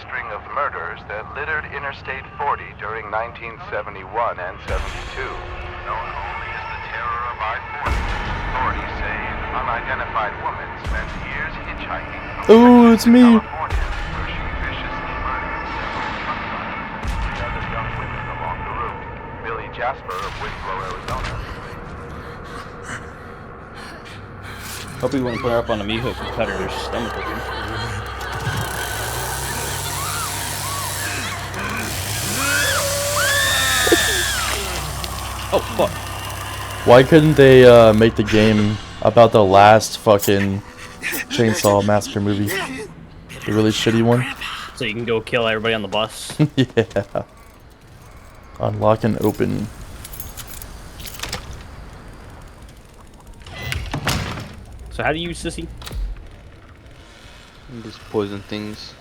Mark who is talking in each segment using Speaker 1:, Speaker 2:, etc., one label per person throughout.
Speaker 1: string of murders that littered Interstate 40 during 1971 and 72. Known only as the Terror of I-40, authorities say an unidentified woman spent years hitchhiking from
Speaker 2: Ooh, it's me.
Speaker 1: California, where she viciously murdered several truck drivers and other young women along the route. Billy Jasper of Winslow, Arizona.
Speaker 3: Hope we wouldn't put her up on a meat hook and cut her stomach open. Oh, fuck.
Speaker 2: Why couldn't they make the game about the last fucking Chainsaw Massacre movie? The really shitty one?
Speaker 3: So you can go kill everybody on the bus?
Speaker 2: Yeah. Unlock and open.
Speaker 3: So how do you use Sissy?
Speaker 4: Just poison things.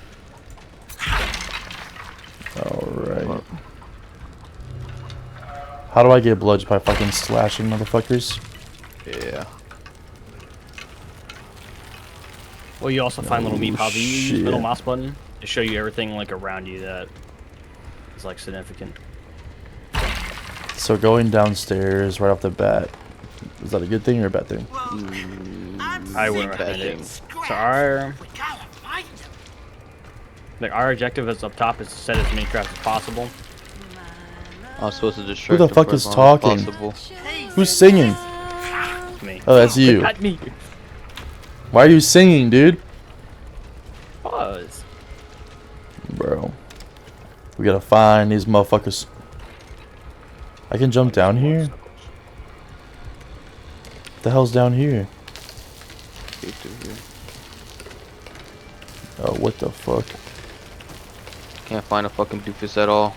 Speaker 2: Alright. How do I get bludged by fucking slashing motherfuckers?
Speaker 4: Yeah.
Speaker 3: Well, you also find little meat pops. You use
Speaker 2: shit.
Speaker 3: little mouse button to show you everything like around you that is like significant.
Speaker 2: So going downstairs right off the bat, is that a good thing or a bad thing?
Speaker 3: I wouldn't recommend it. So our objective is up top is to set as many traps as possible.
Speaker 4: I was supposed to distract
Speaker 2: Who the
Speaker 4: them
Speaker 2: fuck
Speaker 4: for
Speaker 2: is
Speaker 4: as long as
Speaker 2: talking?
Speaker 4: possible.
Speaker 2: Who's singing?
Speaker 3: Me.
Speaker 2: Oh, that's you.
Speaker 3: Not me.
Speaker 2: Why are you singing, dude?
Speaker 3: Pause.
Speaker 2: Bro. We gotta find these motherfuckers. I can jump down here? What the hell's down here?
Speaker 4: Get through here.
Speaker 2: Oh, what the fuck?
Speaker 4: Can't find a fucking doofus at all.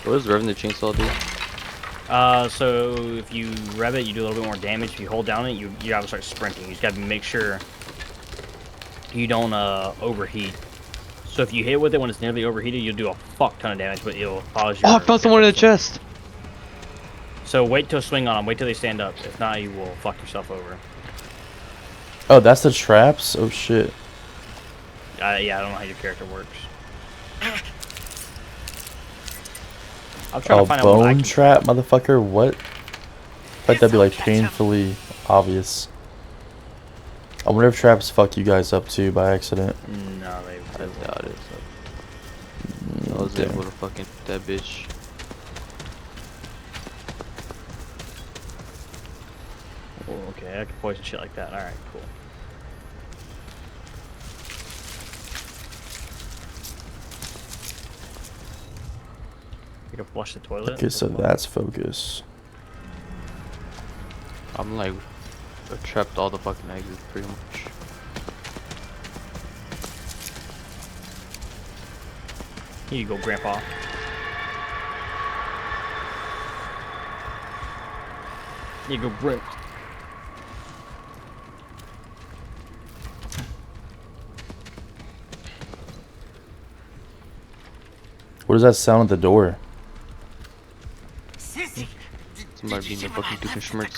Speaker 4: What does revving the chainsaw do?
Speaker 3: So if you rev it, you do a little bit more damage. If you hold down it, you gotta start sprinting. You just gotta make sure you don't overheat. So if you hit with it when it's nearly overheated, you'll do a fuck ton of damage, but it'll cause your...
Speaker 4: Oh, I found someone in the chest!
Speaker 3: So wait till swing on them. Wait till they stand up. If not, you will fuck yourself over.
Speaker 2: Oh, that's the traps? Oh shit.
Speaker 3: Yeah, I don't know how your character works. I'm trying
Speaker 2: Oh,
Speaker 3: to find out what I
Speaker 2: bone
Speaker 3: can...
Speaker 2: trap, motherfucker? What? I thought that'd be like painfully obvious. I wonder if traps fuck you guys up too by accident.
Speaker 3: No, they
Speaker 4: I doubt it. I was able to fucking hit that bitch.
Speaker 3: Oh, okay, I can poison shit like that. Alright, cool. You can flush the toilet.
Speaker 2: Okay, so that's focus.
Speaker 4: I'm like, I trapped all the fucking exits pretty much.
Speaker 3: Here you go, Grandpa. Here you go, Brent.
Speaker 2: What does that sound at the door?
Speaker 4: Somebody being the fucking doofus schmertz.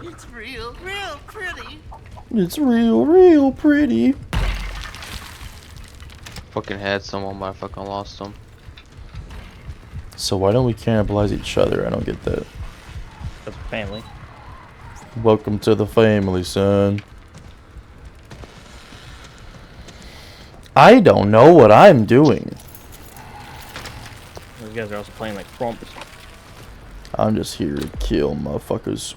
Speaker 5: It's real pretty.
Speaker 2: It's real pretty.
Speaker 4: Fucking had someone, but I fucking lost them.
Speaker 2: So why don't we cannibalize each other? I don't get that.
Speaker 3: That's family.
Speaker 2: Welcome to the family, son. I don't know what I'm doing.
Speaker 3: Those guys are also playing like frumps.
Speaker 2: I'm just here to kill motherfuckers.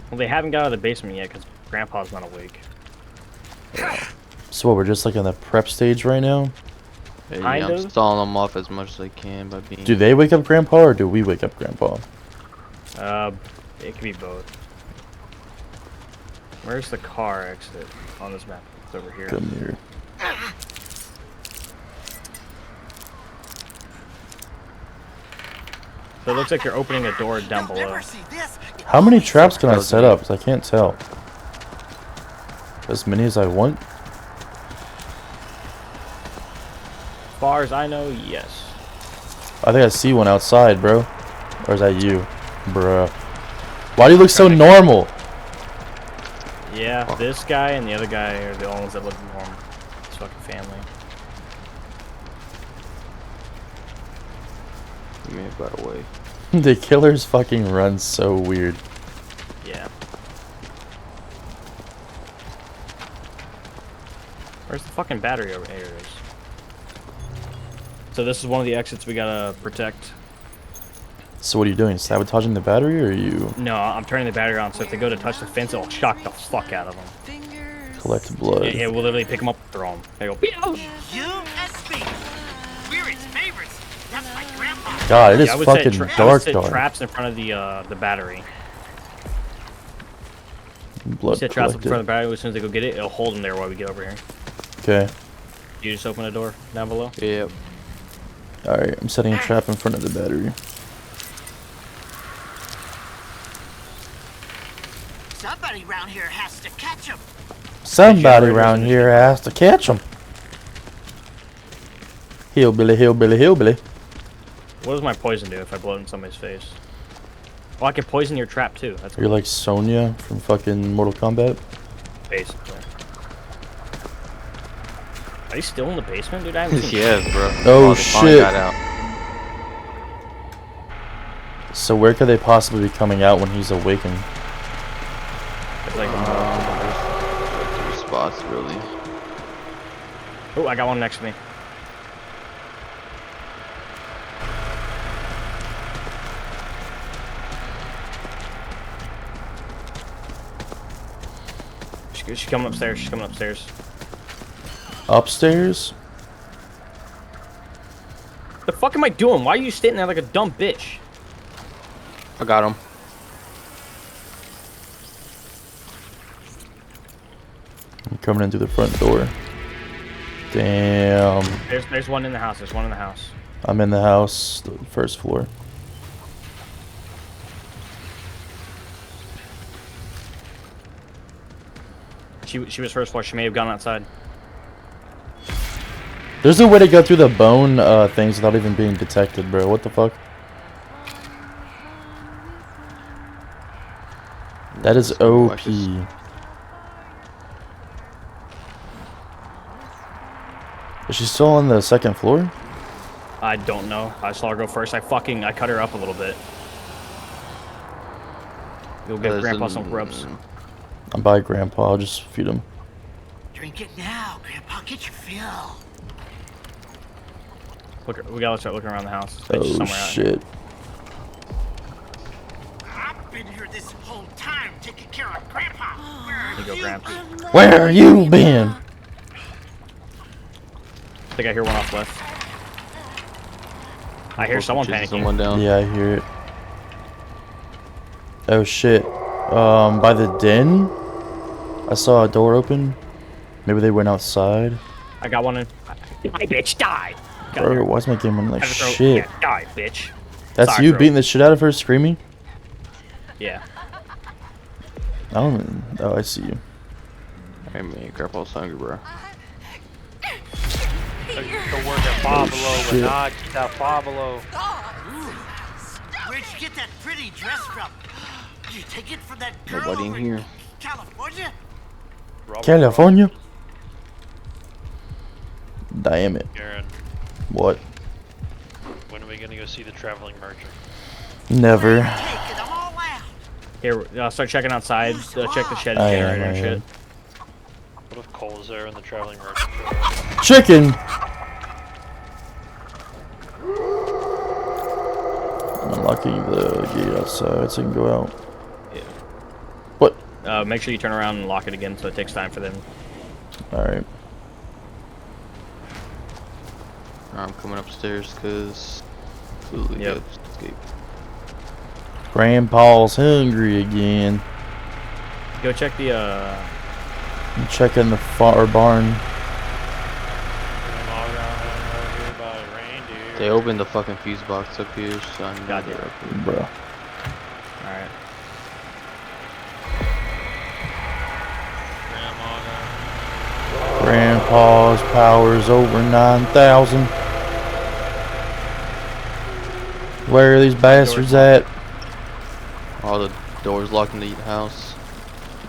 Speaker 3: Well, they haven't got out of the basement yet because Grandpa's not awake.
Speaker 2: So what, we're just like in the prep stage right now?
Speaker 4: Yeah,
Speaker 3: Kind
Speaker 4: I'm
Speaker 3: of.
Speaker 4: stalling them off as much as I can by being...
Speaker 2: Do they wake up Grandpa or do we wake up Grandpa?
Speaker 3: It could be both. Where's the car exit on this map? It's over here.
Speaker 2: Come here.
Speaker 3: So it looks like you're opening a door down
Speaker 5: You'll
Speaker 3: below.
Speaker 5: never see this.
Speaker 2: How many traps can I set up? 'Cause I can't tell. As many as I want?
Speaker 3: As far as I know, yes.
Speaker 2: I think I see one outside, bro. Or is that you? Bruh. Why do you look so normal?
Speaker 3: Yeah, this guy and the other guy are the only ones that look normal. It's fucking family.
Speaker 4: Man, by the way.
Speaker 2: The killers fucking run so weird.
Speaker 3: Yeah. Where's the fucking battery over here? It is. So this is one of the exits we gotta protect.
Speaker 2: So what are you doing? Sabotaging the battery, or are you
Speaker 3: No, I'm turning the battery on, so if they go to touch the fence, it'll shock the fuck out of them.
Speaker 2: collect blood?
Speaker 3: It will literally pick them up and throw them. They go, "Pew!"
Speaker 5: You and me. We're its favorites. That's my grandpa.
Speaker 2: God, it is
Speaker 3: Yeah, I would
Speaker 2: fucking
Speaker 3: set I would
Speaker 2: dark,
Speaker 3: set
Speaker 2: dark.
Speaker 3: traps in front of the battery.
Speaker 2: Blood
Speaker 3: Set traps in
Speaker 2: collected.
Speaker 3: front of the battery. As soon as they go get it, it'll hold them there while we get over here.
Speaker 2: Okay.
Speaker 3: You just open the door down below.
Speaker 4: Yep.
Speaker 2: Alright, I'm setting a trap in front of the battery.
Speaker 5: Somebody around here has to catch him.
Speaker 2: Somebody around here has to catch him. Hillbilly, hillbilly, hillbilly.
Speaker 3: What does my poison do if I blow it in somebody's face? Oh, I can poison your trap too. That's
Speaker 2: You're like Sonya from fucking Mortal Kombat.
Speaker 3: basically. Are you still in the basement, dude? I haven't seen you.
Speaker 4: Yes, bro.
Speaker 2: Oh,
Speaker 4: they finally
Speaker 2: shit.
Speaker 4: got out.
Speaker 2: So where could they possibly be coming out when he's awakened?
Speaker 3: It's like,
Speaker 4: There's 2 spots, really.
Speaker 3: oh, I got one next to me. She's coming upstairs. She's coming upstairs.
Speaker 2: Upstairs?
Speaker 3: The fuck am I doing? Why are you sitting there like a dumb bitch?
Speaker 4: I got him.
Speaker 2: I'm coming in through the front door. Damn.
Speaker 3: There's one in the house. There's one in the house.
Speaker 2: I'm in the house, the first floor.
Speaker 3: She was first floor. She may have gone outside.
Speaker 2: There's a way to go through the bone things without even being detected, bro. What the fuck? That is OP. Is she still on the second floor?
Speaker 3: I don't know. I saw her go first. I cut her up a little bit. You'll get Grandpa some grubs.
Speaker 2: I'm by Grandpa. I'll just feed him.
Speaker 5: Drink it now, Grandpa. Get your fill.
Speaker 3: Look, we gotta start looking around the house. This bitch is
Speaker 2: Oh
Speaker 3: somewhere out here.
Speaker 2: shit.
Speaker 5: I've been here this whole time taking care of Grandpa. Where
Speaker 3: Here you go,
Speaker 5: have you
Speaker 3: Gramps.
Speaker 5: been?
Speaker 2: Where you been?
Speaker 3: I think I hear one off left. I hear someone panicking.
Speaker 4: Someone down.
Speaker 2: Yeah, I hear it. Oh shit. By the den? I saw a door open. Maybe they went outside.
Speaker 3: I got one in. Die, bitch, die! Got
Speaker 2: Bro,
Speaker 3: her.
Speaker 2: why is my game running like
Speaker 3: Had to throw-
Speaker 2: shit?
Speaker 3: Yeah, die, bitch.
Speaker 2: That's
Speaker 3: Sorry,
Speaker 2: you
Speaker 3: bro.
Speaker 2: beating the shit out of her, screaming?
Speaker 3: Yeah.
Speaker 2: I don't even... Oh, I see you.
Speaker 4: Hey man, Grandpa's hungry, bro.
Speaker 6: Go work at Five Below,
Speaker 2: shit.
Speaker 6: but nah, keep that Five Below.
Speaker 5: Where'd you get that pretty dress from? Did you take it from that girl
Speaker 4: Nobody in
Speaker 5: over
Speaker 4: here.
Speaker 5: California?
Speaker 2: California? Damn it.
Speaker 6: Aaron,
Speaker 2: What?
Speaker 6: when are we gonna go see the traveling merchant?
Speaker 2: Never.
Speaker 5: Taking them all out.
Speaker 3: Here, start checking outside. Check the shed
Speaker 2: I am,
Speaker 3: generator and
Speaker 2: I
Speaker 3: shit.
Speaker 2: am.
Speaker 6: What if Cole's there and the traveling merchant shows up?
Speaker 2: Chicken! I'm unlocking the gate outside so you can go out.
Speaker 3: Yeah.
Speaker 2: What?
Speaker 3: Make sure you turn around and lock it again so it takes time for them.
Speaker 2: Alright.
Speaker 4: I'm coming upstairs because absolutely
Speaker 3: Yep.
Speaker 4: good escape.
Speaker 2: Grandpa's hungry again.
Speaker 3: Go check the,
Speaker 2: I'm checking the barn.
Speaker 4: They opened the fucking fuse box up here, so I know
Speaker 3: Goddamn.
Speaker 4: they're up here.
Speaker 2: Bro.
Speaker 3: alright.
Speaker 2: Grandpa's power's over 9,000. Where are these bastards at?
Speaker 4: All the doors locked in the house.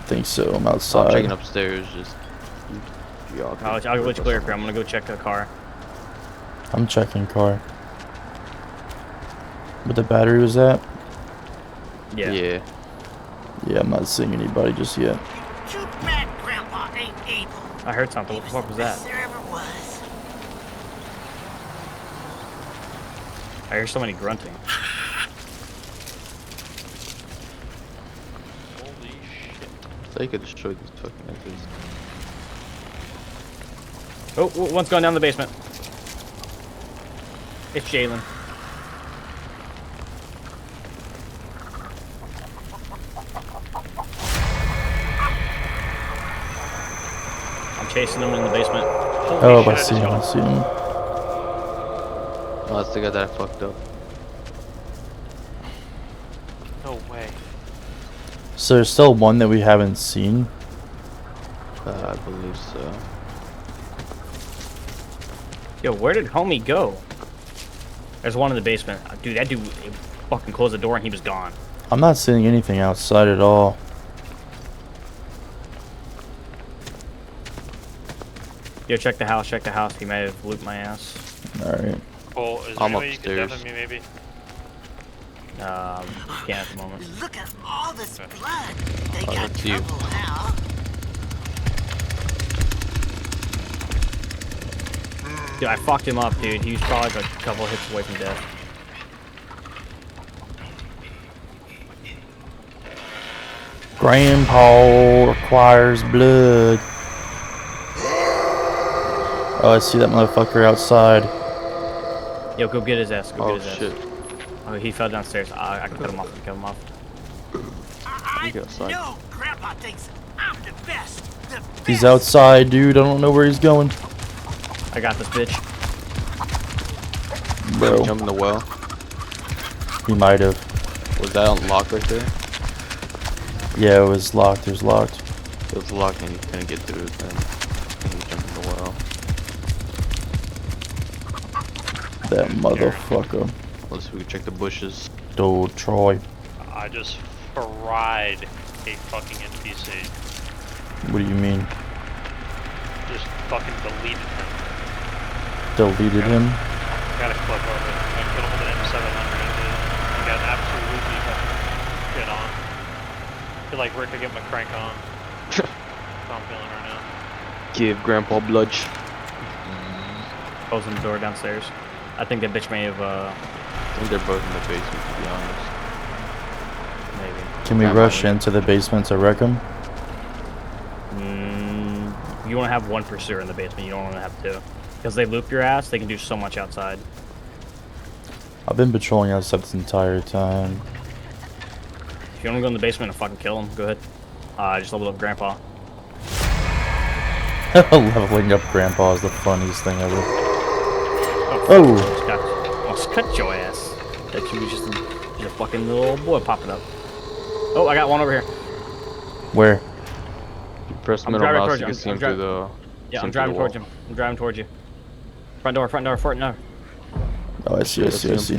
Speaker 2: think so. I'm
Speaker 4: I'm
Speaker 2: outside.
Speaker 4: checking upstairs. Just. Y'all can
Speaker 3: I'll let you
Speaker 4: work
Speaker 3: clear.
Speaker 4: us
Speaker 3: I'm gonna go check the car.
Speaker 2: I'm checking car. But the battery was at?
Speaker 3: Yeah.
Speaker 4: Yeah.
Speaker 2: Yeah, I'm not seeing anybody just yet.
Speaker 5: Too bad Grandpa ain't able.
Speaker 3: I heard something. What the fuck was that?
Speaker 5: Best there ever was.
Speaker 3: I hear somebody grunting.
Speaker 6: Holy shit.
Speaker 4: They could destroy these fucking exits.
Speaker 3: Oh, one's going down the basement. It's Jalen. I'm chasing him in the basement.
Speaker 6: Holy
Speaker 2: Oh,
Speaker 6: shit,
Speaker 2: I see him. I see him.
Speaker 4: Oh, that's the guy that I fucked up.
Speaker 6: No way.
Speaker 2: So there's still one that we haven't seen.
Speaker 4: I believe so.
Speaker 3: Yo, where did homie go? There's one in the basement. Dude, that dude fucking closed the door and he was gone.
Speaker 2: I'm not seeing anything outside at all.
Speaker 3: Yo, check the house, check the house. He may have looped my ass.
Speaker 2: Alright.
Speaker 6: Well, is there
Speaker 4: I'm
Speaker 6: any way you can
Speaker 4: upstairs.
Speaker 6: deafen me, maybe?
Speaker 3: Can't at the moment.
Speaker 5: Look at all this blood. They
Speaker 4: Oh,
Speaker 5: got
Speaker 4: that's you.
Speaker 5: trouble now.
Speaker 3: Dude, I fucked him up, dude. He was probably like a couple hits away from death.
Speaker 2: Grandpa requires blood. Oh, I see that motherfucker outside.
Speaker 3: Yo, go get his ass. Go
Speaker 4: Oh
Speaker 3: get his
Speaker 4: shit.
Speaker 3: ass. Oh, he fell downstairs. I can cut him off. I can cut him off.
Speaker 5: I
Speaker 4: go outside.
Speaker 5: know Grandpa thinks I'm the best. The best.
Speaker 2: He's outside, dude. I don't know where he's going.
Speaker 3: I got this bitch.
Speaker 2: Bro,
Speaker 4: Jump in the well.
Speaker 2: he might have.
Speaker 4: Was that unlocked right there?
Speaker 2: Yeah, it was locked. It was locked.
Speaker 4: It was locked and you couldn't get through it then. And you jumped in the well.
Speaker 2: That motherfucker.
Speaker 4: Let's we can check the bushes.
Speaker 2: Dude, Troy.
Speaker 6: I just fried a fucking NPC.
Speaker 2: What do you mean?
Speaker 6: Just fucking deleted him.
Speaker 2: Deleted him?
Speaker 6: Got a clip of it. I killed him with an M700 and he got absolutely fucking shit on. I feel like Rick could get my crank on. That's how I'm feeling right now.
Speaker 4: Give Grandpa blood.
Speaker 3: Closing the door downstairs. I think that bitch may have,
Speaker 4: I think they're both in the basement, to be honest.
Speaker 3: maybe.
Speaker 2: Can we
Speaker 4: Yeah,
Speaker 2: rush
Speaker 4: man.
Speaker 2: into the basement to wreck him?
Speaker 3: You want to have one pursuer in the basement. You don't want to have two. Because they loop your ass, they can do so much outside.
Speaker 2: I've been patrolling outside this entire time.
Speaker 3: If you want to go in the basement and fucking kill him, go ahead. I just leveled up Grandpa.
Speaker 2: Leveling up Grandpa is the funniest thing ever.
Speaker 3: Oh! Almost cut your ass. That you was just a fucking little boy popping up. Oh, I got one over here.
Speaker 2: Where?
Speaker 4: You press
Speaker 3: I'm
Speaker 4: middle
Speaker 3: driving
Speaker 4: mouse,
Speaker 3: towards
Speaker 4: you
Speaker 3: you.
Speaker 4: can see
Speaker 3: I'm
Speaker 4: him through the...
Speaker 3: Yeah,
Speaker 4: see
Speaker 3: I'm
Speaker 4: him through
Speaker 3: driving
Speaker 4: the
Speaker 3: towards
Speaker 4: wall.
Speaker 3: him. I'm driving towards you. Front door, front door, front door.
Speaker 2: Oh, I see, I see, I see.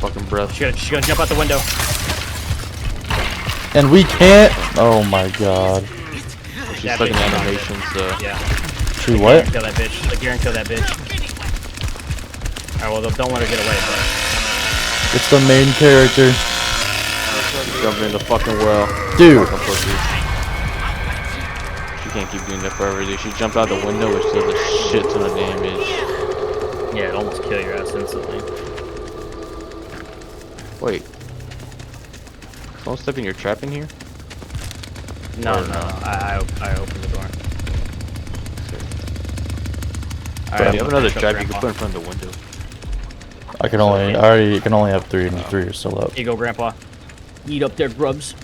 Speaker 4: Fucking breath.
Speaker 3: She's gonna jump out the window.
Speaker 2: And we can't. Oh my god.
Speaker 4: She's
Speaker 3: That
Speaker 4: stuck in
Speaker 3: bitch is
Speaker 4: animation, so...
Speaker 3: Yeah.
Speaker 2: She what?
Speaker 3: Kill that bitch. Like, you're gonna kill that bitch. Alright, well, don't let her get away, but...
Speaker 2: It's the main character.
Speaker 4: Jumping in the fucking well.
Speaker 2: Dude.
Speaker 4: Fucking pussy. She can't keep doing that forever, dude. She jumped out the window, which does a shit ton of damage.
Speaker 3: Yeah, it almost kill your ass instantly.
Speaker 4: Wait. Someone stepping your trap in here?
Speaker 3: No, I opened the door.
Speaker 4: But if you have another trap, you can put in front of the window.
Speaker 2: I can only, I already can only have 3 and the 3 are still up.
Speaker 3: Here you go, Grandpa. Eat up there, grubs.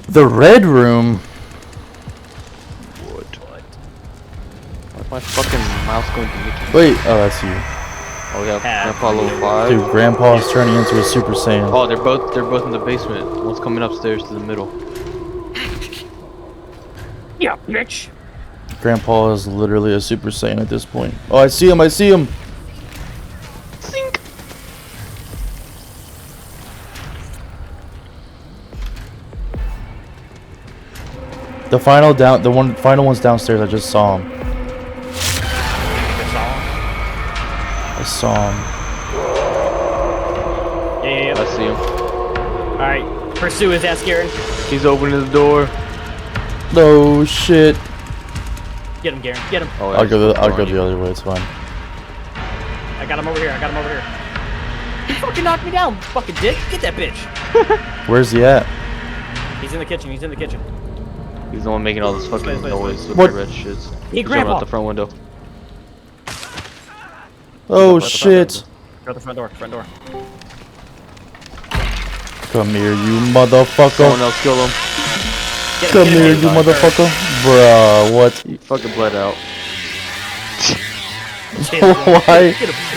Speaker 2: The red room.
Speaker 4: What? Why's my fucking mouse going to Mickey?
Speaker 2: Wait, oh that's you.
Speaker 4: Oh, we have
Speaker 3: Yeah.
Speaker 4: Grandpa level 5.
Speaker 2: Dude, Grandpa is turning into a Super Saiyan.
Speaker 4: Oh, they're both in the basement. One's coming upstairs to the middle.
Speaker 3: Yeah, bitch.
Speaker 2: Grandpa is literally a Super Saiyan at this point. Oh, I see him, I see him. The final down, final one's downstairs. I just saw him. I saw him.
Speaker 3: Yeah.
Speaker 4: I see him.
Speaker 3: Alright, pursue his ass, Garen.
Speaker 4: He's opening the door.
Speaker 2: No shit.
Speaker 3: Get him, Garen. Get him.
Speaker 4: Oh,
Speaker 2: I'll go the other way. It's fine.
Speaker 3: I got him over here. He fucking knocked me down, fucking dick. Get that bitch.
Speaker 2: Where's he at?
Speaker 3: He's in the kitchen.
Speaker 4: He's the one making all this fucking noise with
Speaker 2: What?
Speaker 4: the red shits.
Speaker 3: Hey,
Speaker 4: He's jumping
Speaker 3: Grandpa.
Speaker 4: out the front window.
Speaker 2: Oh shit.
Speaker 3: Go out the front door.
Speaker 2: Come here, you motherfucker.
Speaker 4: Someone else kill him.
Speaker 2: Come here, you motherfucker. Bruh, what?
Speaker 4: He fucking bled out.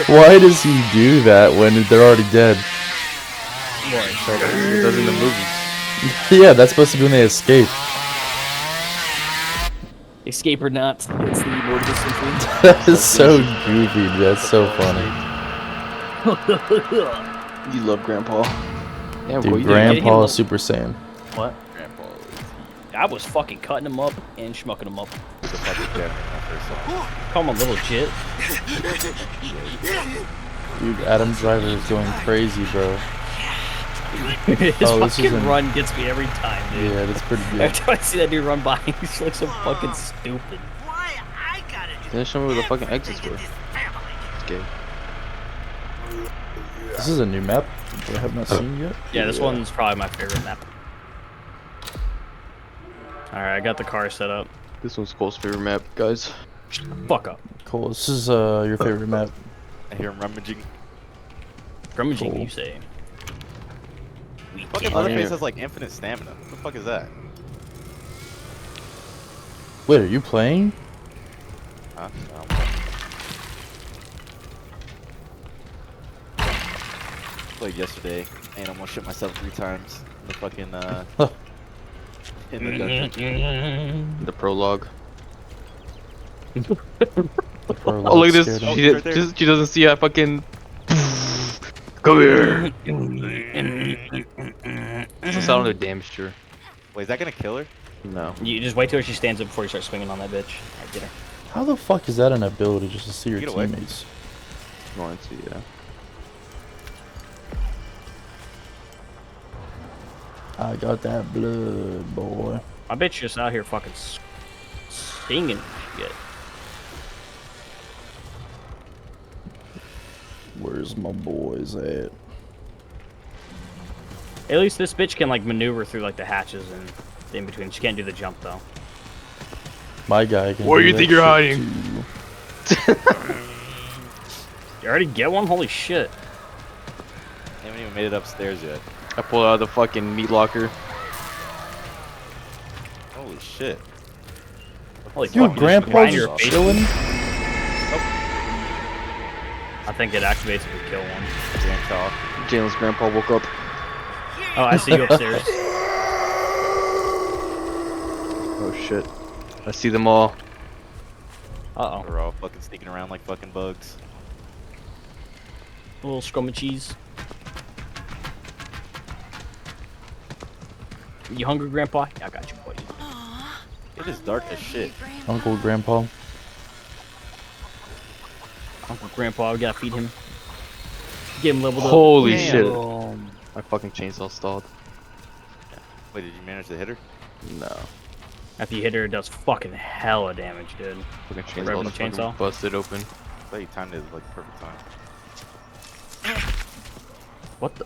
Speaker 2: Why does he do that when they're already dead?
Speaker 4: He does in the movies.
Speaker 2: Yeah, that's supposed to be when they escape.
Speaker 3: Escape or not, it's the word of the century.
Speaker 2: That is so goofy, dude. That's so funny.
Speaker 4: You love Grandpa. Damn,
Speaker 2: Dude,
Speaker 4: boy, you
Speaker 2: Grandpa is Super Saiyan.
Speaker 3: What? I was fucking cutting him up and schmucking him up. Call him a little jit.
Speaker 2: Dude, Adam Driver is going crazy, bro.
Speaker 3: His
Speaker 2: this
Speaker 3: fucking
Speaker 2: isn't-
Speaker 3: run gets me every time, dude.
Speaker 2: Yeah, that's pretty good.
Speaker 3: Every time I see that dude run by, he just looks so fucking stupid.
Speaker 5: Why I gotta do
Speaker 4: Didn't show me where the fucking exits were.
Speaker 5: this family?
Speaker 4: It's gay.
Speaker 2: This is a new map that I have not seen yet.
Speaker 3: Yeah, this one's probably my favorite map. Alright, I got the car set up.
Speaker 4: This one's Cole's favorite map, guys.
Speaker 3: Fuck up.
Speaker 2: Cool. This is your favorite map.
Speaker 7: I hear him rummaging.
Speaker 3: Grummaging,
Speaker 2: Cool.
Speaker 3: you say. We
Speaker 7: Fucking
Speaker 3: can't-
Speaker 7: Leatherface has like infinite stamina. What the fuck is that?
Speaker 2: Wait, are you playing?
Speaker 7: Huh? Played yesterday and almost shit myself 3 times. In the fucking in the dungeon.
Speaker 4: The prologue.
Speaker 2: The prologue
Speaker 4: Oh, look at
Speaker 2: scared
Speaker 4: this.
Speaker 2: him.
Speaker 7: She- right there.
Speaker 4: She doesn't see I fucking. Come here. It's the sound of damage to her.
Speaker 7: Wait, is that gonna kill her?
Speaker 4: No.
Speaker 3: You just wait till she stands up before you start swinging on that bitch. Alright, get her.
Speaker 2: How the fuck is that an ability just to see your
Speaker 7: Get away.
Speaker 2: teammates?
Speaker 4: Going to, yeah.
Speaker 2: I got that blood, boy.
Speaker 3: I bet you just out here fucking singing shit.
Speaker 2: Where's my boys at?
Speaker 3: At least this bitch can like maneuver through like the hatches and in between. She can't do the jump though.
Speaker 2: My guy can.
Speaker 4: Where
Speaker 2: do
Speaker 4: you
Speaker 2: that
Speaker 4: think you're
Speaker 2: shit,
Speaker 4: hiding?
Speaker 2: too.
Speaker 3: You already get one? Holy shit.
Speaker 7: They haven't even made it upstairs yet.
Speaker 4: I pulled out of the fucking meat locker.
Speaker 7: Holy shit.
Speaker 3: Holy
Speaker 2: Dude,
Speaker 3: fuck, you just
Speaker 2: Grandpa's
Speaker 3: grind your
Speaker 2: just
Speaker 3: face.
Speaker 2: chilling.
Speaker 3: I think it activates if you kill one.
Speaker 7: Grandpa.
Speaker 4: Jalen's grandpa woke up.
Speaker 3: Oh, I see you upstairs.
Speaker 4: Oh shit. I see them all.
Speaker 3: Uh-oh.
Speaker 7: We're all fucking sneaking around like fucking bugs.
Speaker 3: A little scrum of cheese. You hungry, Grandpa? Yeah, I got you, buddy.
Speaker 7: It is dark as shit.
Speaker 2: Uncle, Grandpa.
Speaker 3: Uncle Grandpa, we gotta feed him. Get him leveled up.
Speaker 4: Holy
Speaker 7: Damn.
Speaker 4: shit. My fucking chainsaw stalled.
Speaker 7: Wait, did you manage to hit her?
Speaker 4: No.
Speaker 3: After you hit her, it does fucking hella damage, dude.
Speaker 4: Fucking
Speaker 3: Grabbing
Speaker 4: chainsaw
Speaker 3: the
Speaker 4: just fucking
Speaker 3: chainsaw?
Speaker 4: busted open.
Speaker 7: I thought you timed it like perfect time.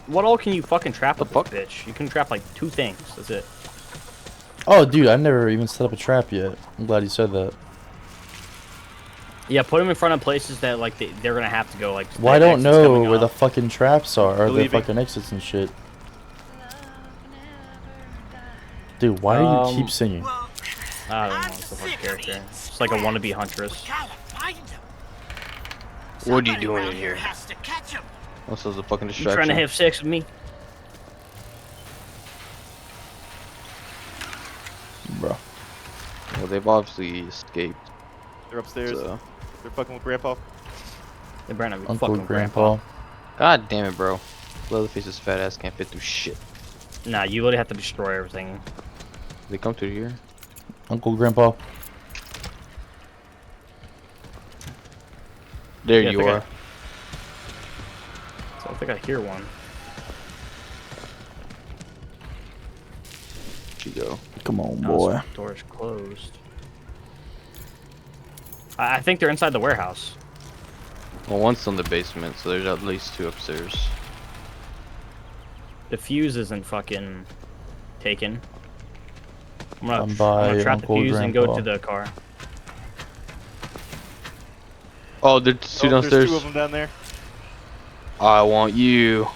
Speaker 3: What all can you fucking trap
Speaker 4: The
Speaker 3: with
Speaker 4: fuck?
Speaker 3: this bitch? You can trap like 2 things. That's it.
Speaker 2: Oh, dude, I never even set up a trap yet. I'm glad you said that.
Speaker 3: Yeah, put them in front of places that like they're gonna have to go. Like,
Speaker 2: Well, I
Speaker 3: the
Speaker 2: don't
Speaker 3: exit's
Speaker 2: know
Speaker 3: coming
Speaker 2: where the
Speaker 3: up.
Speaker 2: fucking traps are, or the
Speaker 7: Believing.
Speaker 2: fucking exits and shit. Dude, why do you keep singing?
Speaker 5: Well,
Speaker 3: I don't know.
Speaker 5: I'm
Speaker 3: It's a fucking
Speaker 5: sick of
Speaker 3: character.
Speaker 5: being
Speaker 3: It's like a wannabe huntress.
Speaker 5: We gotta find him.
Speaker 4: What are you
Speaker 5: Somebody
Speaker 4: doing
Speaker 5: around
Speaker 4: in here?
Speaker 5: Has to catch him.
Speaker 4: Also, it's a fucking
Speaker 3: You
Speaker 4: distraction.
Speaker 3: trying to have sex with me?
Speaker 2: Bro.
Speaker 4: Well, they've obviously escaped.
Speaker 7: They're upstairs.
Speaker 4: So.
Speaker 7: They're fucking with Grandpa.
Speaker 3: They better not be
Speaker 2: Uncle,
Speaker 3: fucking
Speaker 2: Grandpa.
Speaker 4: God damn it, bro. Leatherface's fat ass can't fit through shit.
Speaker 3: Nah, you literally have to destroy everything.
Speaker 4: They come through here.
Speaker 2: Uncle, Grandpa.
Speaker 4: There
Speaker 3: Yeah, I
Speaker 4: you
Speaker 3: think
Speaker 4: are.
Speaker 3: So I think I hear one.
Speaker 4: Where'd you go?
Speaker 2: Come on,
Speaker 3: No,
Speaker 2: boy.
Speaker 3: this door's closed. I think they're inside the warehouse.
Speaker 4: Well, one's in the basement, so there's at least 2 upstairs.
Speaker 3: The fuse isn't fucking taken. I'm
Speaker 2: I'm
Speaker 3: gonna
Speaker 2: by
Speaker 3: trap the
Speaker 2: Uncle
Speaker 3: fuse and go
Speaker 2: Grandpa.
Speaker 3: to the car.
Speaker 4: Oh, there's 2 downstairs.
Speaker 7: There's 2 of them down there.
Speaker 4: I want you.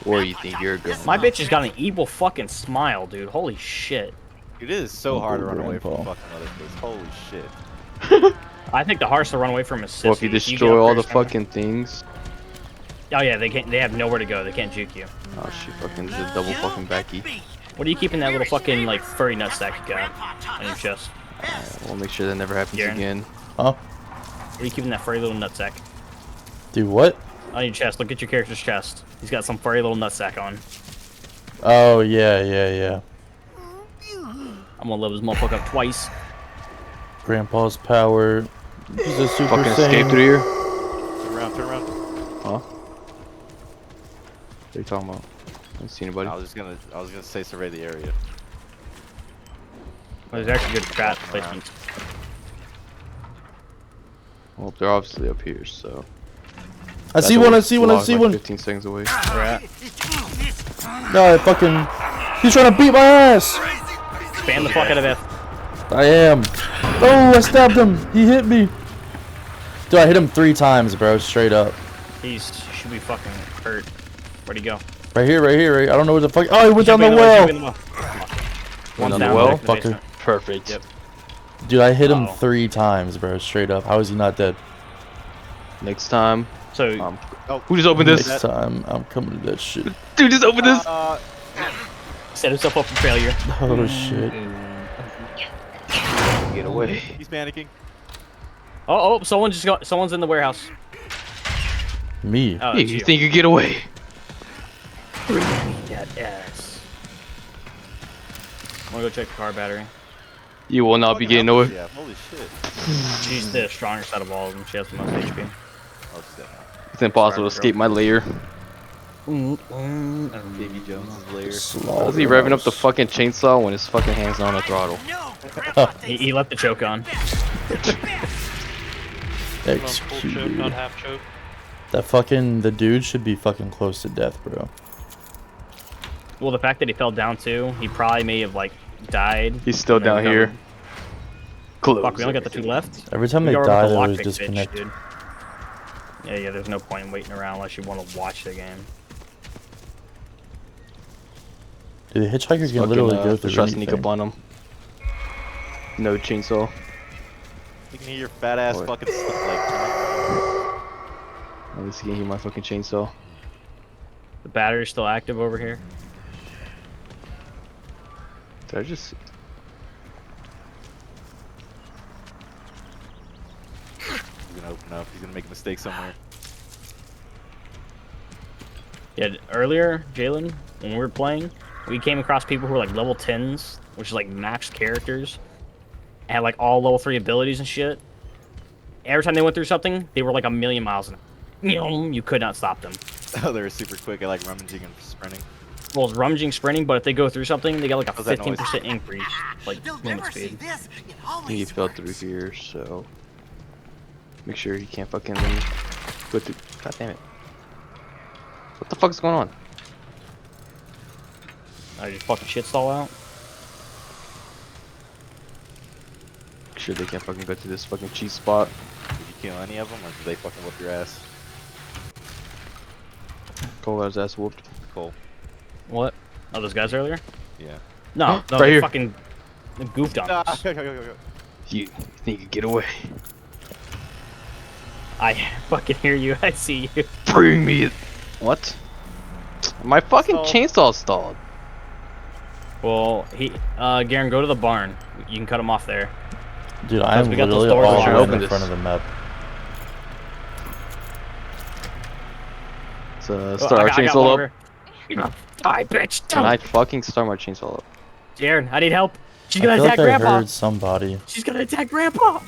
Speaker 4: Where you think you're going?
Speaker 3: My bitch has got an evil fucking smile, dude. Holy shit.
Speaker 7: It is so hard to run away from
Speaker 2: Grandpa.
Speaker 7: fucking other place. Holy shit.
Speaker 3: I think the hardest to run away from is Sissy.
Speaker 4: Well, if you
Speaker 3: get
Speaker 4: destroy all the
Speaker 3: upstairs,
Speaker 4: fucking things.
Speaker 3: Oh yeah, they can't. They have nowhere to go. They can't juke you.
Speaker 4: Oh, she fucking did a double fucking backy.
Speaker 3: What are you keeping that little fucking like furry nutsack you got on your chest?
Speaker 4: We'll make sure that never happens
Speaker 3: Garen.
Speaker 4: again.
Speaker 2: Huh?
Speaker 3: Where are you keeping that furry little nutsack?
Speaker 2: Dude, what?
Speaker 3: On your chest. Look at your character's chest. He's got some furry little nutsack on.
Speaker 2: Oh, yeah.
Speaker 3: I'm gonna love this motherfucker up twice.
Speaker 2: Grandpa's power. He's a Super
Speaker 4: Fucking escape
Speaker 2: Saiyan.
Speaker 4: through here.
Speaker 7: Turn around.
Speaker 4: Huh? What are you talking about? I don't see anybody.
Speaker 7: I was gonna say survey the area.
Speaker 3: Well, there's actually good trap placements.
Speaker 4: Well, they're obviously up here, so.
Speaker 2: I see one. I see one.
Speaker 4: 15 seconds away.
Speaker 3: Where at?
Speaker 2: No, I fucking. He's trying to beat my ass.
Speaker 3: Spam the fuck out of it.
Speaker 2: I am. Oh, I stabbed him. He hit me. Dude, I hit him 3 times, bro. Straight up.
Speaker 3: He should be fucking hurt. Where'd he go?
Speaker 2: Right here. I don't know where the fuck. Oh, he went down
Speaker 3: Should
Speaker 2: the
Speaker 3: be in
Speaker 2: well.
Speaker 3: should be in the
Speaker 4: Went
Speaker 3: One's
Speaker 4: on the
Speaker 3: down
Speaker 4: well?
Speaker 3: there in the
Speaker 2: Fucker.
Speaker 3: basement.
Speaker 4: Perfect.
Speaker 3: Yep.
Speaker 2: Dude, I hit him
Speaker 3: Uh-oh.
Speaker 2: 3 times, bro. Straight up. How is he not dead?
Speaker 4: Next time.
Speaker 3: So
Speaker 4: Who just opened this?
Speaker 2: Next time, I'm coming to that shit.
Speaker 4: Dude, just opened this.
Speaker 3: set himself up for failure.
Speaker 2: Oh shit.
Speaker 4: Get away.
Speaker 7: He's panicking.
Speaker 3: Oh, someone's in the warehouse.
Speaker 2: Me.
Speaker 3: Oh,
Speaker 4: Hey,
Speaker 3: it's
Speaker 4: you think you get away?
Speaker 3: that ass. I'm gonna go check the car battery.
Speaker 4: You will not be getting away.
Speaker 7: Yeah, holy shit.
Speaker 3: She's the strongest out of all of them. She has the most HP.
Speaker 7: Oh shit.
Speaker 4: It's impossible to escape my lair.
Speaker 7: Davy Jones's lair.
Speaker 4: How's he revving up the fucking chainsaw when his fucking hand's on the throttle?
Speaker 5: No, Grandpa thinks
Speaker 3: He left the choke on.
Speaker 6: Full choke, not
Speaker 2: Executed.
Speaker 6: half choke.
Speaker 2: The dude should be fucking close to death, bro.
Speaker 3: Well, the fact that he fell down too, he probably may have like died.
Speaker 4: He's still
Speaker 3: and then
Speaker 4: down here.
Speaker 3: recovered.
Speaker 4: Close.
Speaker 3: Fuck, we only got the 2 left.
Speaker 2: Every time
Speaker 3: We
Speaker 2: they
Speaker 3: gotta
Speaker 2: die,
Speaker 3: rip the
Speaker 2: they always
Speaker 3: lockpick,
Speaker 2: disconnect.
Speaker 3: bitch, dude. Yeah, there's no point in waiting around unless you want to watch the game.
Speaker 2: Dude, the hitchhiker can literally go through
Speaker 4: try to sneak
Speaker 2: anything.
Speaker 4: up on him. No chainsaw.
Speaker 7: You can hear your fat ass
Speaker 4: Boy.
Speaker 7: fucking like.
Speaker 4: At least he can hear my fucking chainsaw.
Speaker 3: The battery's still active over here.
Speaker 4: Did I just?
Speaker 7: He's gonna open up. He's gonna make a mistake somewhere.
Speaker 3: Yeah, earlier, Jalen, when we were playing, we came across people who were like level 10s, which is like max characters, and had like all level 3 abilities and shit. Every time they went through something, they were like a million miles an hour. You could not stop them.
Speaker 7: Oh, they were super quick. I like rummaging and sprinting.
Speaker 3: Well, it's rummaging, sprinting, but if they go through something, they got like a
Speaker 7: How's that noise?
Speaker 3: 15% increase, like
Speaker 5: They'll
Speaker 3: movement
Speaker 5: never see
Speaker 3: speed.
Speaker 5: this. It
Speaker 4: He
Speaker 5: always
Speaker 4: fell
Speaker 5: works.
Speaker 4: through here, so make sure he can't fucking go through. God damn it! What the fuck is going on?
Speaker 3: I just fucking shit stall out.
Speaker 4: Make sure they can't fucking go to this fucking cheese spot.
Speaker 7: Did you kill any of them, or did they fucking whip your ass?
Speaker 4: Cole got his ass whooped.
Speaker 7: Cool.
Speaker 3: What? Oh, those guys earlier?
Speaker 7: Yeah.
Speaker 3: No, no,
Speaker 4: Right
Speaker 3: they
Speaker 4: here.
Speaker 3: fucking goofed on us.
Speaker 4: You think you get away?
Speaker 3: I fucking hear you. I see you.
Speaker 4: Bring me it. What? My fucking chainsaw stalled.
Speaker 3: Well, Garen, go to the barn. You can cut him off there.
Speaker 2: Dude, I am
Speaker 3: we got those
Speaker 2: literally
Speaker 3: doors
Speaker 2: all
Speaker 3: open.
Speaker 2: the way in
Speaker 4: Open
Speaker 2: the
Speaker 4: this.
Speaker 2: front of the map.
Speaker 4: Start
Speaker 3: Oh,
Speaker 4: our
Speaker 3: I got
Speaker 4: chainsaw
Speaker 3: one
Speaker 4: up.
Speaker 3: over here. Die, bitch!
Speaker 4: Can I fucking start my chainsaw up?
Speaker 3: Jared, I need help. She's
Speaker 2: I
Speaker 3: gonna
Speaker 2: feel
Speaker 3: attack
Speaker 2: like I
Speaker 3: Grandpa.
Speaker 2: heard somebody.
Speaker 3: She's gonna attack Grandpa.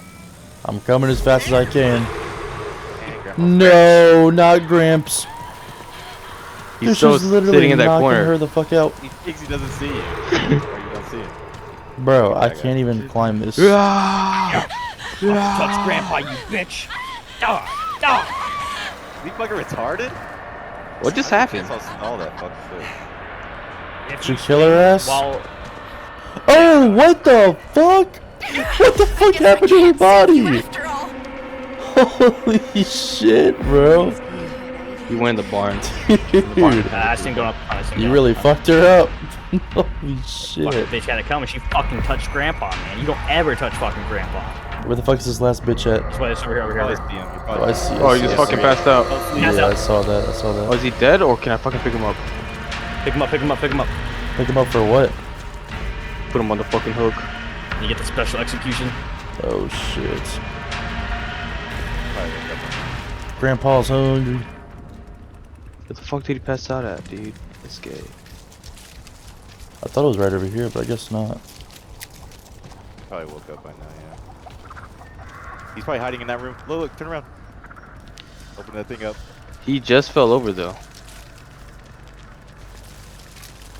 Speaker 2: I'm coming as fast as I can.
Speaker 7: And Grandpa's
Speaker 2: No, not Gramps.
Speaker 4: He's
Speaker 2: Dude,
Speaker 4: still
Speaker 2: she's literally
Speaker 4: sitting in that
Speaker 2: knocking
Speaker 4: corner.
Speaker 2: her the fuck out.
Speaker 7: He thinks he doesn't see you. Or you don't see him.
Speaker 2: Bro, I
Speaker 7: that guy.
Speaker 2: can't even climb this.
Speaker 4: Ah!
Speaker 3: Touch Grandpa, you bitch. Die, die.
Speaker 7: Is he fucking retarded?
Speaker 4: What just happened?
Speaker 7: I'll stall that fucking shit.
Speaker 3: If
Speaker 2: Did you
Speaker 3: you
Speaker 2: kill her ass?
Speaker 3: While
Speaker 2: Oh, what the fuck? What the fuck happened to her body?
Speaker 8: After all.
Speaker 2: Holy shit, bro.
Speaker 4: You went in the barn.
Speaker 2: Dude,
Speaker 3: I seen going up.
Speaker 2: you really fucked her up. Holy
Speaker 3: Fucking
Speaker 2: shit.
Speaker 3: bitch had to come and she fucking touched Grandpa, man. You don't ever touch fucking Grandpa.
Speaker 2: Where the fuck is this last bitch at?
Speaker 3: That's why it's over here, over
Speaker 7: Probably
Speaker 3: here.
Speaker 7: see him. You
Speaker 2: Oh,
Speaker 7: probably
Speaker 2: I see.
Speaker 4: Oh,
Speaker 2: I
Speaker 4: he
Speaker 2: see,
Speaker 4: just
Speaker 2: I
Speaker 4: fucking
Speaker 2: see.
Speaker 4: passed out.
Speaker 2: Yeah, I saw that. I saw
Speaker 4: Oh,
Speaker 2: that.
Speaker 4: is he dead or can I fucking pick him up?
Speaker 3: Pick him up, pick him up, pick him up.
Speaker 2: Pick him up for what?
Speaker 4: Put him on the fucking hook.
Speaker 3: You get the special execution.
Speaker 2: Oh shit.
Speaker 7: probably wake up.
Speaker 2: Grandpa's hungry.
Speaker 4: What the fuck did he pass out at, dude? It's gay.
Speaker 2: I thought it was right over here, but I guess not.
Speaker 7: Probably woke up by now, yeah. He's probably hiding in that room. Look, turn around. Open that thing up.
Speaker 4: He just fell over though.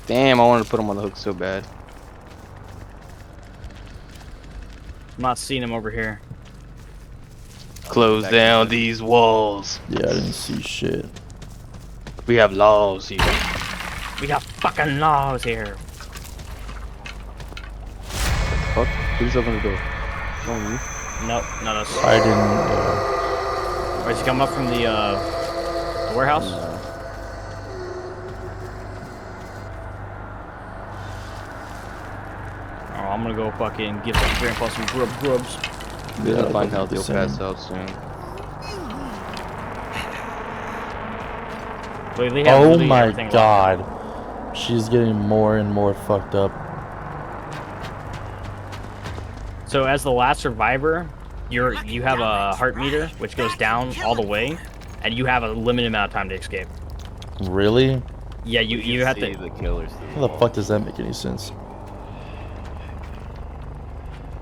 Speaker 4: Damn, I wanted to put him on the hook so bad.
Speaker 3: I'm not seeing him over here.
Speaker 4: Close down these walls.
Speaker 2: Yeah, I didn't see shit.
Speaker 4: We have laws here.
Speaker 3: We got fucking laws here.
Speaker 4: Fuck. Who's open the door? Oh, you?
Speaker 3: Nope, not us.
Speaker 2: I didn't.
Speaker 3: Or is he coming up from the warehouse? Oh, I'm gonna go fucking give some Grandpa some grubs.
Speaker 4: He's
Speaker 2: Yeah,
Speaker 4: gonna find
Speaker 2: I'll
Speaker 4: health.
Speaker 2: do
Speaker 4: He'll
Speaker 2: the
Speaker 4: pass
Speaker 2: same.
Speaker 4: out soon.
Speaker 3: They have
Speaker 2: Oh
Speaker 3: literally
Speaker 2: my
Speaker 3: everything locked.
Speaker 2: god. She's getting more and more fucked up.
Speaker 3: So as the last survivor, you have a heart meter which goes down all the way, and you have a limited amount of time to escape.
Speaker 2: Really?
Speaker 3: Yeah, you have
Speaker 7: see
Speaker 3: to.
Speaker 7: the killers.
Speaker 2: How the fuck does that make any sense?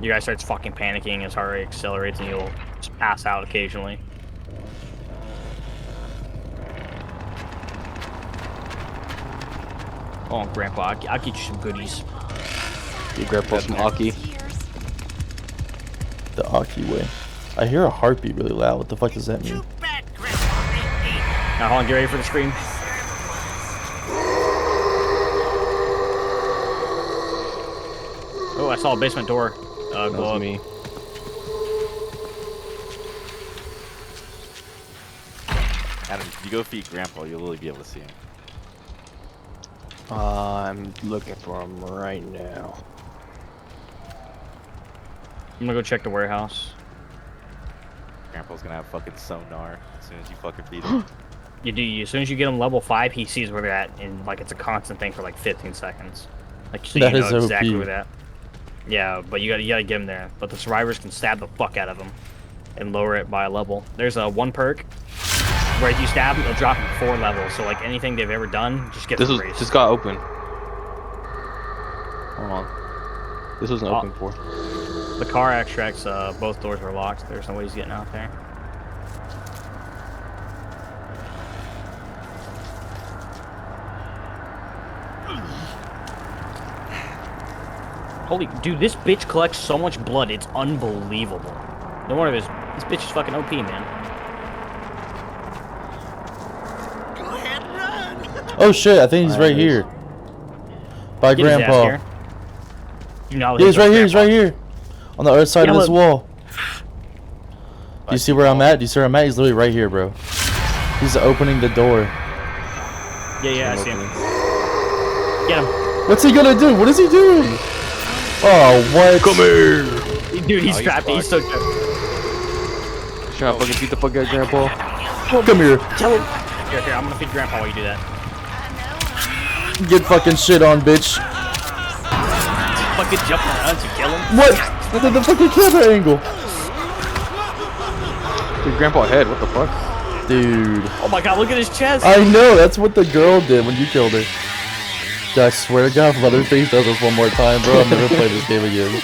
Speaker 3: You guys starts fucking panicking, his heart rate accelerates, and you'll just pass out occasionally. Oh, Grandpa, I'll get you some goodies.
Speaker 4: You grab some Aki.
Speaker 2: The Aki way. I hear a heartbeat really loud. What the fuck does that mean?
Speaker 5: Too bad Grandpa ain't me.
Speaker 3: Now, hold on, get ready for the scream. Oh, I saw a basement door
Speaker 4: That
Speaker 3: glow
Speaker 4: was
Speaker 3: up.
Speaker 4: me.
Speaker 7: Adam, if you go feed Grandpa, you'll really be able to see him.
Speaker 4: I'm looking for him right now.
Speaker 3: I'm gonna go check the warehouse.
Speaker 7: Grandpa's gonna have fucking sonar as soon as you fucking feed him.
Speaker 3: As soon as you get him level 5, he sees where they're at, and like it's a constant thing for like 15 seconds. Like so
Speaker 2: That
Speaker 3: you
Speaker 2: is
Speaker 3: know
Speaker 2: OP.
Speaker 3: exactly where that. Yeah, but you gotta get him there. But the survivors can stab the fuck out of him and lower it by a level. There's a one perk where if you stab him, it'll drop him 4 levels. So like anything they've ever done, just get
Speaker 4: This
Speaker 3: the
Speaker 4: was
Speaker 3: race.
Speaker 4: just got open. Hold on. This wasn't
Speaker 3: Oh.
Speaker 4: open before.
Speaker 3: The car extracts, both doors were locked. There's no way he's getting out there. Holy, dude, this bitch collects so much blood, it's unbelievable. No wonder this bitch is fucking OP, man.
Speaker 5: Go ahead and run.
Speaker 2: Oh shit, I think he's right
Speaker 4: Nice.
Speaker 2: here. By
Speaker 3: Get his ass
Speaker 2: Grandpa.
Speaker 3: here. You know
Speaker 2: Yeah, he's right here, he's right here. On the other side
Speaker 3: Yeah,
Speaker 2: of this
Speaker 3: look.
Speaker 2: wall. Do you see where I'm at? Do you see where I'm at? He's literally right here, bro. He's opening the door.
Speaker 3: Yeah, I see him. Get him.
Speaker 2: What's he gonna do? What is he doing? Oh, what? Come here.
Speaker 3: Dude, he's
Speaker 7: he's
Speaker 3: trapped. He's so trapped.
Speaker 4: Trying to fucking beat the fuck out of Grandpa.
Speaker 2: Come here.
Speaker 3: Tell him. Here, I'm gonna feed Grandpa while you do that.
Speaker 2: Get fucking shit on, bitch.
Speaker 3: Fucking jump around to kill him.
Speaker 2: What? Look at the fucking camera angle.
Speaker 4: Dude, Grandpa head, what the fuck?
Speaker 2: Dude.
Speaker 3: Oh my god, look at his chest.
Speaker 2: I know, that's what the girl did when you killed her. Dude, I swear to God, if Leatherface does this one more time, bro, I'll never play this game again.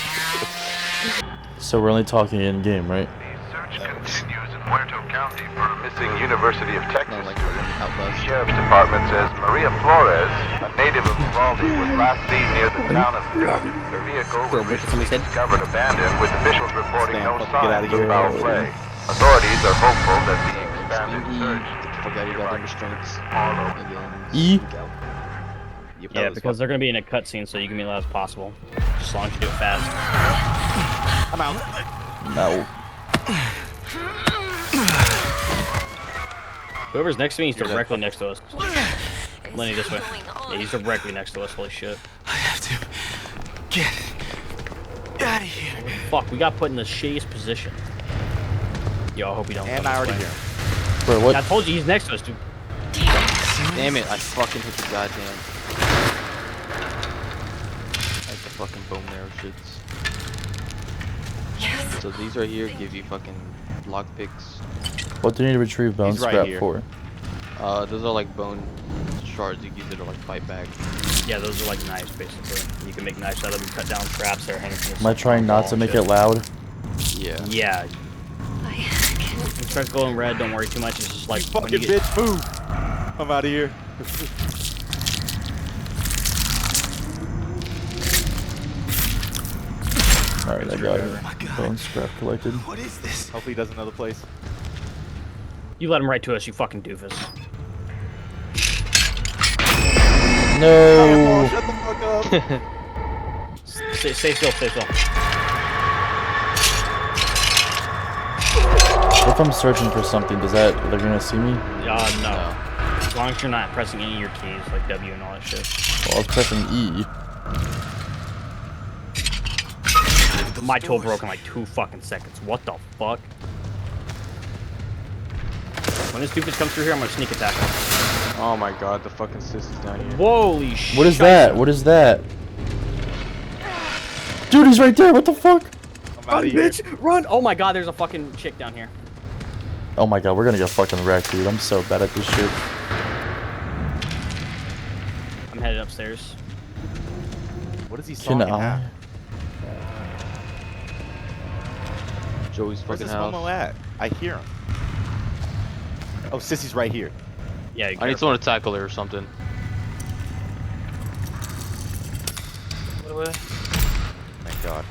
Speaker 2: So we're only talking in-game, right?
Speaker 1: The search continues in Muerto County for a missing University of Texas
Speaker 4: No, like
Speaker 1: student.
Speaker 4: Outlast.
Speaker 1: The Sheriff's Department says Maria Flores, a native of Uvalde, was last seen near the town of Duke. Her vehicle was recently discovered abandoned, with officials reporting no
Speaker 7: Get out
Speaker 1: signs
Speaker 7: of
Speaker 1: of
Speaker 7: here.
Speaker 1: foul play. Authorities are hopeful that the expanded
Speaker 4: E.
Speaker 1: search
Speaker 4: Get the fuck out of your goddamn restraints.
Speaker 1: all over.
Speaker 4: And then
Speaker 2: E?
Speaker 4: sneak out.
Speaker 7: Yep,
Speaker 3: Yeah, because they're gonna be in a cutscene, so you can be loud as possible. Just as long as you do it fast.
Speaker 7: I'm out.
Speaker 2: No.
Speaker 3: Whoever's next to me, he's directly next to us. Lenny, this way. Yeah, he's directly next to us. Holy shit.
Speaker 5: I have to get out of here.
Speaker 3: Fuck, we got put in the shittiest position. Yo, I hope you don't.
Speaker 7: And
Speaker 3: come
Speaker 7: I already
Speaker 3: this way.
Speaker 7: hear him.
Speaker 2: Bro,
Speaker 3: I
Speaker 2: what?
Speaker 3: told you he's next to us, dude.
Speaker 4: Damn it, I fucking hit the goddamn. Like the fucking bone marrow shits. So these right here give you fucking lockpicks.
Speaker 2: What do you need to retrieve bone
Speaker 7: He's right
Speaker 2: scrap
Speaker 7: here.
Speaker 2: for?
Speaker 4: Those are like bone shards. You can use it to like fight back.
Speaker 3: Yeah, those are like knives, basically. You can make knives out of them, cut down traps that are hanging from the
Speaker 2: Am I trying not to make it loud?
Speaker 4: Yeah.
Speaker 3: Yeah. When it starts glowing red, don't worry too much. It's just like
Speaker 7: You
Speaker 3: when
Speaker 7: fucking
Speaker 3: you get...
Speaker 7: bitch, move! I'm out of here.
Speaker 2: Alright, I got it. Bone scrap collected.
Speaker 5: What is this?
Speaker 7: Hopefully he does another place.
Speaker 3: You let him right to us, you fucking doofus.
Speaker 2: No!
Speaker 7: Shut the fuck up!
Speaker 3: Stay still, stay still.
Speaker 2: If I'm searching for something, does that, they're gonna see me?
Speaker 3: No. As long as you're not pressing any of your keys, like W and all that shit.
Speaker 2: Well, I was pressing E.
Speaker 3: My tool broke in like 2 fucking seconds. What the fuck? When this doofus comes through here, I'm gonna sneak attack him.
Speaker 4: Oh my god, the fucking sis is down here.
Speaker 3: Holy shit.
Speaker 2: What is that? What is that? Dude, he's right there. What the fuck?
Speaker 7: I'm out of here.
Speaker 3: Run! Oh my god, there's a fucking chick down here.
Speaker 2: Oh my god, we're gonna get fucking wrecked, dude. I'm so bad at this shit.
Speaker 3: I'm headed upstairs.
Speaker 7: What is he
Speaker 2: Can
Speaker 7: sawing in
Speaker 2: I?
Speaker 7: half?
Speaker 4: Joey's
Speaker 7: Where's
Speaker 4: fucking
Speaker 7: this
Speaker 4: house.
Speaker 7: homo at? I hear him. Oh, Sissy's right here.
Speaker 3: Yeah, you
Speaker 4: I need someone to tackle her or something.
Speaker 7: Thank God.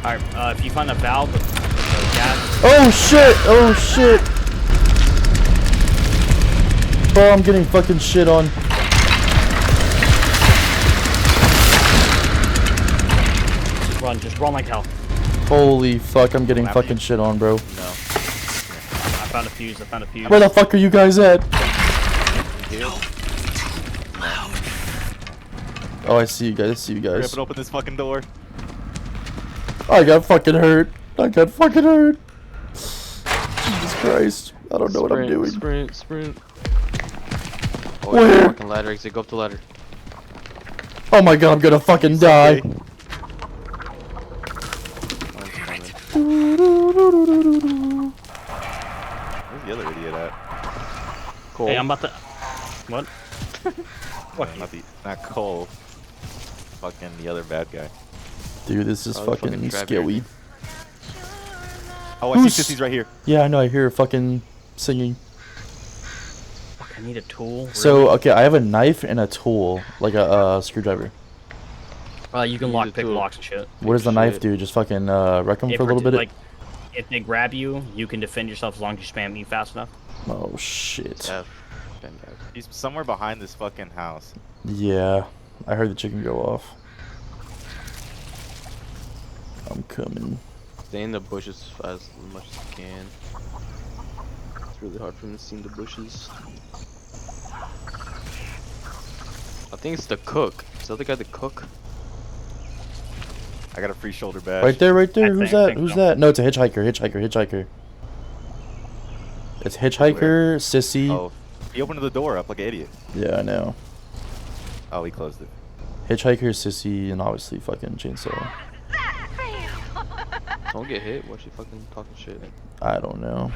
Speaker 3: Alright, if you find a valve with the gas,
Speaker 2: Oh shit! Oh shit! Bro, I'm getting fucking shit on.
Speaker 3: just run like hell.
Speaker 2: Holy fuck, I'm getting
Speaker 7: What happened?
Speaker 2: fucking shit on, bro.
Speaker 7: No.
Speaker 3: I found a fuse,
Speaker 2: Where the fuck are you guys at? Oh, I see you guys. I see you
Speaker 7: Hurry
Speaker 2: guys.
Speaker 7: up and open this fucking door.
Speaker 2: I got fucking hurt. I got fucking hurt. Jesus Christ. I don't know what I'm doing.
Speaker 4: Sprint. Oh,
Speaker 2: Where?
Speaker 4: yeah, fucking ladder exit. Go up the ladder.
Speaker 2: Oh my god, I'm gonna fucking die.
Speaker 7: Okay. Where's the other idiot at?
Speaker 4: Cool.
Speaker 3: Hey, I'm about to... What?
Speaker 7: What? Not Cole. Fucking the other bad guy.
Speaker 2: Dude, this is
Speaker 4: Oh, the fucking
Speaker 2: fucking
Speaker 4: trap
Speaker 2: scary.
Speaker 4: area.
Speaker 7: Oh, I
Speaker 2: Who's-
Speaker 7: see Sissy's right here.
Speaker 2: Yeah, I know. I hear her fucking singing.
Speaker 3: Fuck, I need a tool.
Speaker 2: So, okay, I have a knife and a tool, like a screwdriver.
Speaker 3: You can
Speaker 4: Use
Speaker 3: lock
Speaker 4: a
Speaker 3: pick
Speaker 4: tool.
Speaker 3: locks and shit.
Speaker 2: What does the knife
Speaker 4: Shit.
Speaker 2: do? Just fucking wreck them for a little bit?
Speaker 3: Like, if they grab you, you can defend yourself as long as you spam E fast enough.
Speaker 2: Oh shit.
Speaker 4: F. Bend F.
Speaker 7: He's somewhere behind this fucking house.
Speaker 2: Yeah, I heard the chicken go off. I'm coming.
Speaker 4: Stay in the bushes as much as you can. It's really hard for him to see in the bushes. I think it's the cook. Is that the guy the cook?
Speaker 7: I got a free shoulder badge.
Speaker 2: Right there, right there.
Speaker 3: I
Speaker 2: Who's
Speaker 3: think-
Speaker 2: that?
Speaker 3: think
Speaker 2: Who's
Speaker 3: so.
Speaker 2: that? No, it's a hitchhiker. It's hitchhiker, sissy.
Speaker 7: Oh, he opened the door up like an idiot.
Speaker 2: Yeah, I know.
Speaker 7: Oh, he closed it.
Speaker 2: Hitchhiker, sissy, and obviously fucking chainsaw.
Speaker 4: Oh Don't get hit. Why she fucking talking shit?
Speaker 2: I don't know.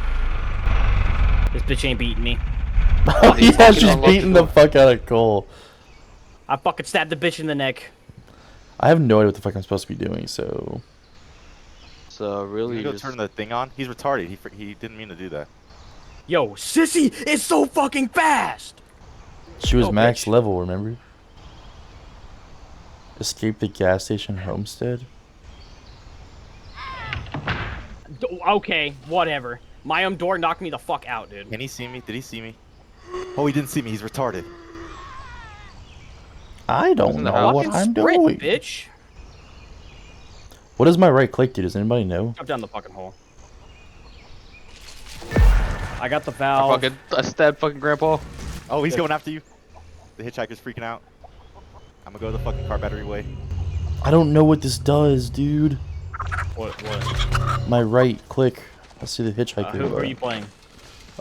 Speaker 3: This bitch ain't beating me.
Speaker 2: Oh
Speaker 4: he's
Speaker 2: yeah,
Speaker 4: fucking
Speaker 2: she's
Speaker 4: unlocked
Speaker 2: beating
Speaker 4: the
Speaker 2: the fuck out of Cole.
Speaker 3: I fucking stabbed the bitch in the neck.
Speaker 2: I have no idea what the fuck I'm supposed to be doing, so...
Speaker 4: So really,
Speaker 7: You go
Speaker 4: just
Speaker 7: turn the thing on. He's retarded. He didn't mean to do that.
Speaker 3: Yo, sissy, it's so fucking fast.
Speaker 2: She was
Speaker 3: Oh,
Speaker 2: max
Speaker 3: bitch.
Speaker 2: level, remember? Escape the gas station homestead?
Speaker 3: Okay, whatever. My own door knocked me the fuck out, dude.
Speaker 7: Can he see me? Did he see me? Oh, he didn't see me. He's retarded.
Speaker 2: I don't
Speaker 4: in the
Speaker 2: know
Speaker 4: house?
Speaker 2: what
Speaker 3: Fucking
Speaker 2: I'm
Speaker 3: sprint,
Speaker 2: doing.
Speaker 3: bitch.
Speaker 2: What does my right click do? Does anybody know?
Speaker 3: Jump down the fucking hole. I got the
Speaker 4: I
Speaker 3: valve.
Speaker 4: stabbed fucking grandpa.
Speaker 7: Oh, he's going after you. The hitchhiker's freaking out. I'm gonna go the fucking car battery way.
Speaker 2: I don't know what this does, dude.
Speaker 3: What?
Speaker 2: My right click. I see the hitchhiker.
Speaker 3: Who are you playing?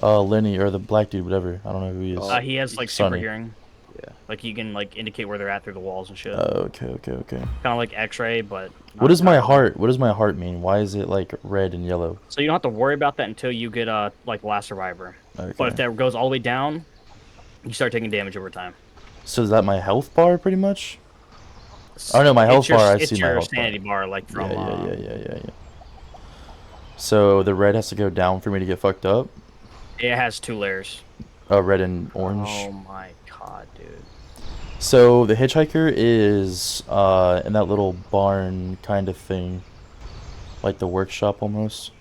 Speaker 2: Lenny, or the black dude, whatever. I don't know who he is.
Speaker 3: He has like super
Speaker 2: Sonny.
Speaker 3: hearing.
Speaker 4: Yeah.
Speaker 3: Like you can like indicate where they're at through the walls and shit.
Speaker 2: Okay.
Speaker 3: Kind of like X-ray, but.
Speaker 2: What does my
Speaker 3: entirely.
Speaker 2: heart? What does my heart mean? Why is it like red and yellow?
Speaker 3: So you don't have to worry about that until you get like Last Survivor.
Speaker 2: Okay.
Speaker 3: But if that goes all the way down, you start taking damage over time.
Speaker 2: So is that my health bar, pretty much? Oh no, my health bar. I see my health
Speaker 3: It's your sanity bar, like from.
Speaker 2: Yeah. So the red has to go down for me to get fucked up.
Speaker 3: It has 2 layers.
Speaker 2: Red and orange.
Speaker 3: Oh my god, dude.
Speaker 2: So the hitchhiker is in that little barn kind of thing, like the workshop almost.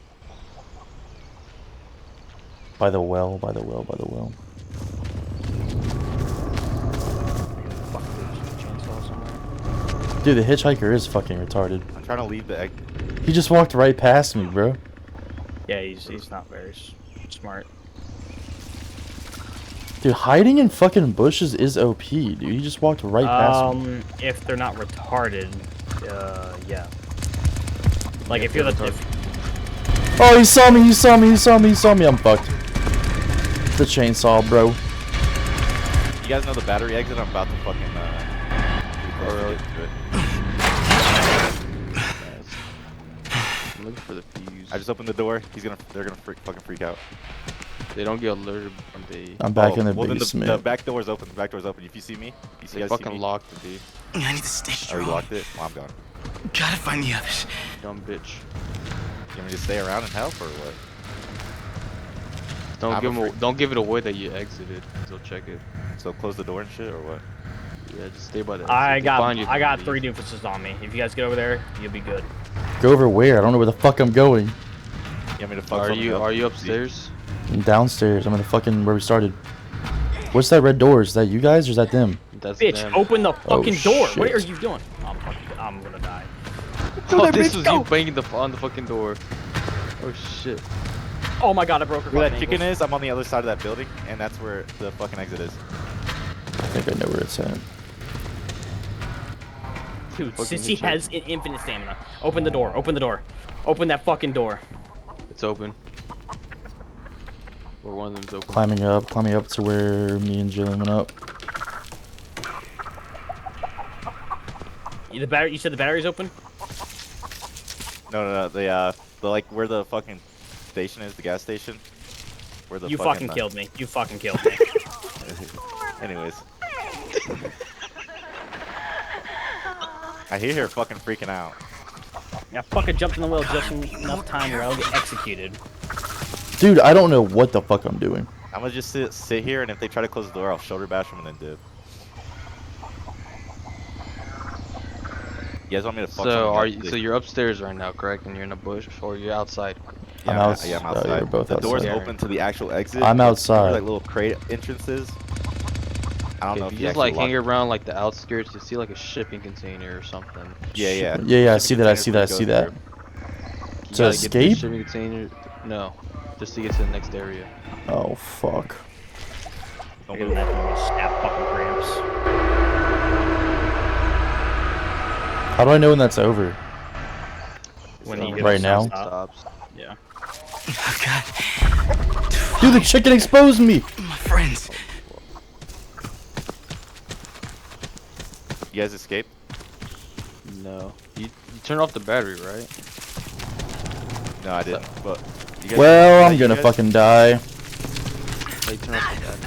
Speaker 2: By the well.
Speaker 3: Fuck, dude, there's a chainsaw somewhere.
Speaker 2: Dude, the hitchhiker is fucking retarded.
Speaker 7: I'm trying to leave the egg.
Speaker 2: He just walked right past me, bro.
Speaker 3: Yeah, he's not very smart.
Speaker 2: Dude, hiding in fucking bushes is OP, dude. He just walked right past me.
Speaker 3: If they're not retarded, yeah. Like if you're
Speaker 2: Oh, he saw me. I'm fucked. The chainsaw, bro.
Speaker 7: You guys know the battery exit? I'm about to fucking
Speaker 4: Alright.
Speaker 7: do it.
Speaker 4: I'm looking for the fuse.
Speaker 7: I just opened the door. They're gonna fucking freak out.
Speaker 4: They don't get alerted when they.
Speaker 2: I'm back in the
Speaker 7: well,
Speaker 2: basement.
Speaker 7: Then the back door's open. The back door's open. If you see me, you
Speaker 4: They
Speaker 7: guys
Speaker 4: fucking
Speaker 7: see me?
Speaker 4: locked it, dude.
Speaker 5: I need to stay
Speaker 7: Oh,
Speaker 5: strong.
Speaker 7: you locked it? Well, I'm gone.
Speaker 5: Gotta find the others.
Speaker 4: Dumb bitch.
Speaker 7: You want me to stay around and help or what?
Speaker 4: Don't give it away that you exited. They'll check it.
Speaker 7: So close the door and shit or what?
Speaker 4: Yeah, just stay by the exit.
Speaker 3: I
Speaker 4: If they find you,
Speaker 3: got
Speaker 4: then
Speaker 3: 3
Speaker 4: leave.
Speaker 3: doofuses on me. If you guys get over there, you'll be good.
Speaker 2: Go over where? I don't know where the fuck I'm going.
Speaker 7: You want me to fuck
Speaker 4: Are
Speaker 7: something
Speaker 4: you
Speaker 7: up?
Speaker 4: upstairs?
Speaker 2: I'm downstairs. I'm in the fucking where we started. What's that red door? Is that you guys or is that them?
Speaker 4: That's
Speaker 3: Bitch,
Speaker 4: them.
Speaker 3: open the fucking door. What
Speaker 2: shit.
Speaker 3: are you doing? I'm gonna die.
Speaker 4: Oh, this was you banging on the fucking door. Oh shit.
Speaker 3: Oh my god, I broke her
Speaker 7: Where
Speaker 3: fucking
Speaker 7: that chicken
Speaker 3: ankles.
Speaker 7: is, I'm on the other side of that building, and that's where the fucking exit is.
Speaker 2: I think I know where it's at.
Speaker 3: Dude,
Speaker 4: Fucking
Speaker 3: Sissy
Speaker 4: hitchhiker.
Speaker 3: has infinite stamina. Open the door. Open the door. Open that fucking door.
Speaker 4: It's open. Or one of them's open.
Speaker 2: Climbing up to where me and Jillian went up.
Speaker 3: The battery. You said the battery's open.
Speaker 7: No. The like where the fucking station is, the gas station. Where the
Speaker 3: You fucking killed me. You fucking killed me.
Speaker 7: Anyways. I hear her fucking freaking out.
Speaker 3: I fucking jumped in the wheel just enough time where I'll get executed.
Speaker 2: Dude, I don't know what the fuck I'm doing.
Speaker 7: I'm gonna just sit here, and if they try to close the door, I'll shoulder bash them and then dip. You guys want me to fuck
Speaker 4: So
Speaker 7: something
Speaker 4: are
Speaker 7: up,
Speaker 4: you?
Speaker 7: please?
Speaker 4: So you're upstairs right now, correct? And you're in a bush, or you're outside?
Speaker 2: I'm
Speaker 7: Yeah,
Speaker 2: outs-
Speaker 7: yeah, I'm
Speaker 2: oh,
Speaker 7: outside.
Speaker 2: you're both
Speaker 7: the door's
Speaker 2: outside.
Speaker 7: open to the actual exit.
Speaker 2: I'm
Speaker 7: It's
Speaker 2: outside.
Speaker 7: like little crate entrances. I don't know
Speaker 4: If
Speaker 7: if
Speaker 4: you just
Speaker 7: actually
Speaker 4: like hang
Speaker 7: lock-
Speaker 4: around like the outskirts, you see like a shipping container or something.
Speaker 7: Yeah.
Speaker 2: Yeah, I
Speaker 7: Shipping
Speaker 2: see that. I see that. I
Speaker 7: containers
Speaker 2: see
Speaker 7: where
Speaker 2: that.
Speaker 7: it goes
Speaker 4: You
Speaker 2: To
Speaker 4: gotta get to the
Speaker 2: escape?
Speaker 4: shipping container. No, just to get to the next area.
Speaker 2: Oh fuck.
Speaker 7: through.
Speaker 3: Look at that thing, snap fucking cramps.
Speaker 2: How do I know when that's over?
Speaker 3: When you get
Speaker 2: Right
Speaker 3: a
Speaker 2: now?
Speaker 3: stop.
Speaker 4: Stops.
Speaker 3: Yeah.
Speaker 5: Oh god,
Speaker 2: Dude, the chicken exposed me.
Speaker 5: my friends.
Speaker 7: You guys escape?
Speaker 4: No, you turn off the battery, right?
Speaker 7: No, I didn't. But you guys-
Speaker 2: Well, I'm
Speaker 7: you
Speaker 2: gonna
Speaker 7: guys-
Speaker 2: fucking die.
Speaker 4: Like, turn off the gun.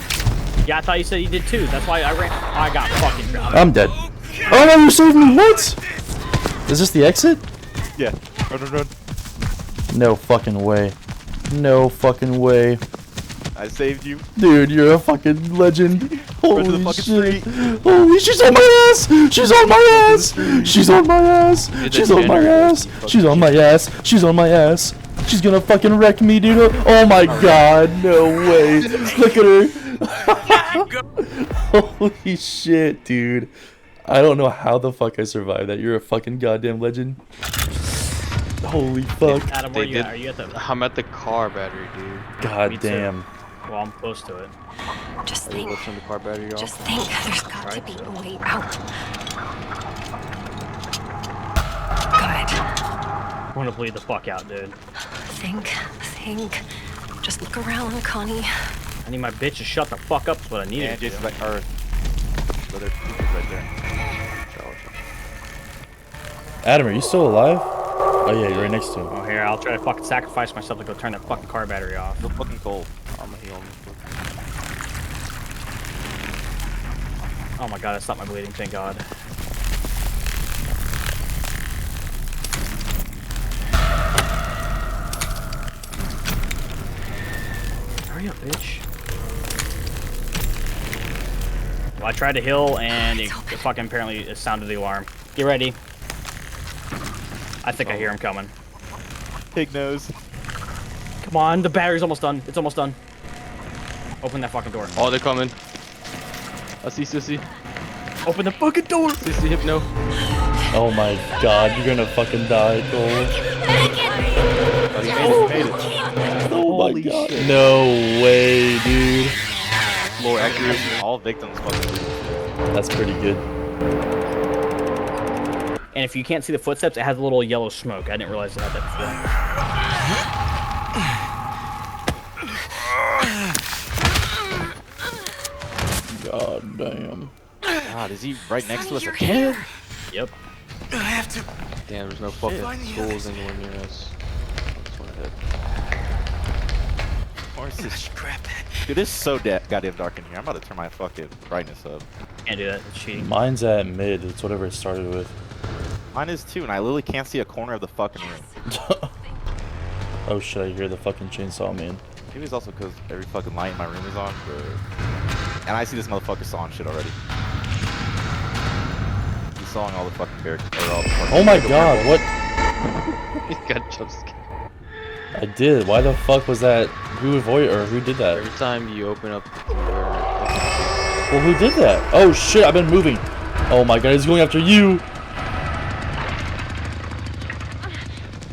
Speaker 3: Yeah, I thought you said you did too. That's why I ran. I got fucking dropped.
Speaker 2: I'm dead. Oh no, you saved me! What? Is this the exit?
Speaker 7: Yeah. Run.
Speaker 2: No fucking way. No fucking way.
Speaker 7: I saved you.
Speaker 2: Dude, you're a fucking legend.
Speaker 7: Run to the
Speaker 2: Holy
Speaker 7: fucking
Speaker 2: shit.
Speaker 7: street.
Speaker 2: Holy, she's on my ass! She's on my ass! She's on my ass! She's on my ass! She's on my ass! She's on my ass! She's gonna fucking wreck me, dude. Oh my god, no way. Look at her. Holy shit, dude. I don't know how the fuck I survived that. You're a fucking goddamn legend. Holy fuck.
Speaker 3: Adam, where
Speaker 4: They
Speaker 3: you at?
Speaker 4: did-
Speaker 3: Are you at the?
Speaker 4: I'm at the car battery, dude.
Speaker 2: God
Speaker 3: Me too.
Speaker 2: damn.
Speaker 3: Well, I'm close to it.
Speaker 8: Just
Speaker 4: Are you
Speaker 8: think.
Speaker 4: watching the car battery, y'all?
Speaker 8: Just think. There's got to be a way out. Good.
Speaker 3: I want to bleed the fuck out, dude.
Speaker 8: Think. Just look around, Connie.
Speaker 3: I need my bitch to shut the fuck up. Is what I needed
Speaker 7: And
Speaker 3: to do.
Speaker 7: Jason's like, or so there's people right there.
Speaker 2: Adam, are you still alive? Oh yeah, you're right next to him.
Speaker 3: Oh, here, I'll try to fucking sacrifice myself to go turn that fucking car battery off.
Speaker 7: So fucking cold.
Speaker 4: I'm gonna heal him.
Speaker 3: Oh my god, I stopped my bleeding, thank god. Hurry up, bitch. Well, I tried to heal and it fucking apparently it sounded the alarm. Get ready. I think I hear him coming.
Speaker 7: Pig nose.
Speaker 3: Come on, the battery's almost done. It's almost done. Open that fucking door.
Speaker 4: Oh, they're coming. I see Sissy.
Speaker 3: Open the fucking door!
Speaker 4: Sissy Hypno.
Speaker 2: Oh my god, you're gonna fucking die, Cole.
Speaker 7: Oh, you made it.
Speaker 2: Oh my god. No way, dude.
Speaker 7: Low accuracy. All victims fucking.
Speaker 2: That's pretty good.
Speaker 3: And if you can't see the footsteps, it has a little yellow smoke. I didn't realize it had that
Speaker 2: God damn.
Speaker 7: God, is he right next to us
Speaker 8: You're
Speaker 7: again?
Speaker 8: here.
Speaker 3: Yep.
Speaker 5: I have to.
Speaker 4: Damn, there's no fucking
Speaker 5: Find the
Speaker 4: schools
Speaker 5: others.
Speaker 4: anywhere near us. That's what I had.
Speaker 7: Or is this?
Speaker 5: Grab that.
Speaker 7: Dude, it's so goddamn dark in here. I'm about to turn my fucking brightness up.
Speaker 3: Can't do that. It's cheating.
Speaker 2: Mine's at mid. It's whatever it started with.
Speaker 7: Mine is too, and I literally can't see a corner of the fucking room.
Speaker 2: Oh shit, I hear the fucking chainsaw man.
Speaker 7: Maybe it's also because every fucking light in my room is on, but... And I see this motherfucker sawing shit already. He's sawing all the fucking barricades. All the fucking
Speaker 2: Oh my god, what?
Speaker 4: He got jump scared.
Speaker 2: I did. Why the fuck was that? Who avoided or who did that?
Speaker 4: Every time you open up the door,
Speaker 2: Well, who did that? Oh shit, I've been moving. Oh my god, he's going after you.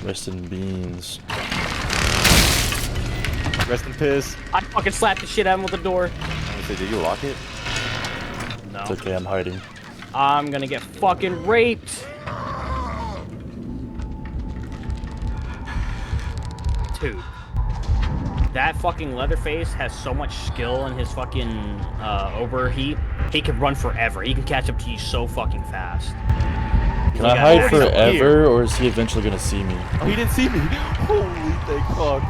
Speaker 2: Rest in beans.
Speaker 7: Rest in piss.
Speaker 3: I fucking slapped the shit out of him with the door.
Speaker 7: I'm gonna say, did you lock it?
Speaker 3: No.
Speaker 2: It's okay, I'm hiding.
Speaker 3: I'm gonna get fucking raped. Dude. That fucking Leatherface has so much skill in his fucking overheat. He can run forever. He can catch up to you so fucking fast.
Speaker 2: Can I hide forever, or is he eventually gonna see me?
Speaker 7: Oh, he didn't see me. Holy thank fuck.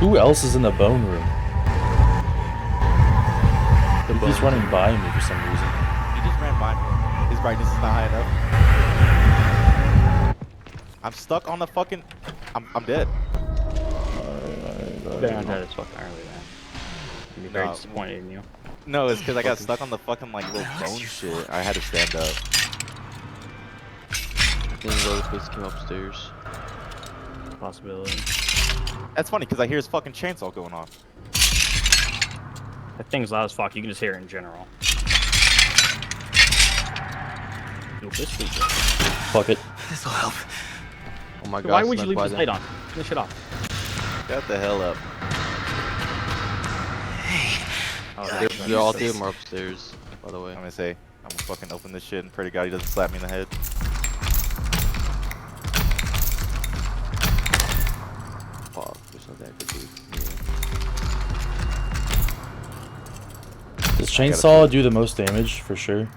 Speaker 2: Who else is in the bone room? He's running by me for some reason.
Speaker 7: He just ran by me. His brightness is not high enough. I'm stuck on the fucking... I'm dead.
Speaker 3: Damn, that is fucking early, man. I'd be very
Speaker 7: No.
Speaker 3: disappointed in you.
Speaker 7: No, it's because I got stuck on the fucking like little bone shit. I had to stand up.
Speaker 4: I think Leatherface came upstairs.
Speaker 3: Possibility.
Speaker 7: That's funny because I hear his fucking chainsaw going on.
Speaker 3: That thing's loud as fuck. You can just hear it in general. Yo, bitch,
Speaker 2: Fuck it.
Speaker 5: This'll help.
Speaker 4: Oh my god.
Speaker 3: why would you
Speaker 4: snuck
Speaker 3: leave
Speaker 4: by
Speaker 3: this
Speaker 4: them.
Speaker 3: light on? Turn this shit off.
Speaker 7: Shut the hell up.
Speaker 3: Oh,
Speaker 4: They're all three of them are upstairs, by the way.
Speaker 7: I'm gonna say, I'm gonna fucking open this shit and pray to God he doesn't slap me in the head.
Speaker 4: Fuck, there's nothing I could do.
Speaker 2: Does chainsaw do the most damage for sure?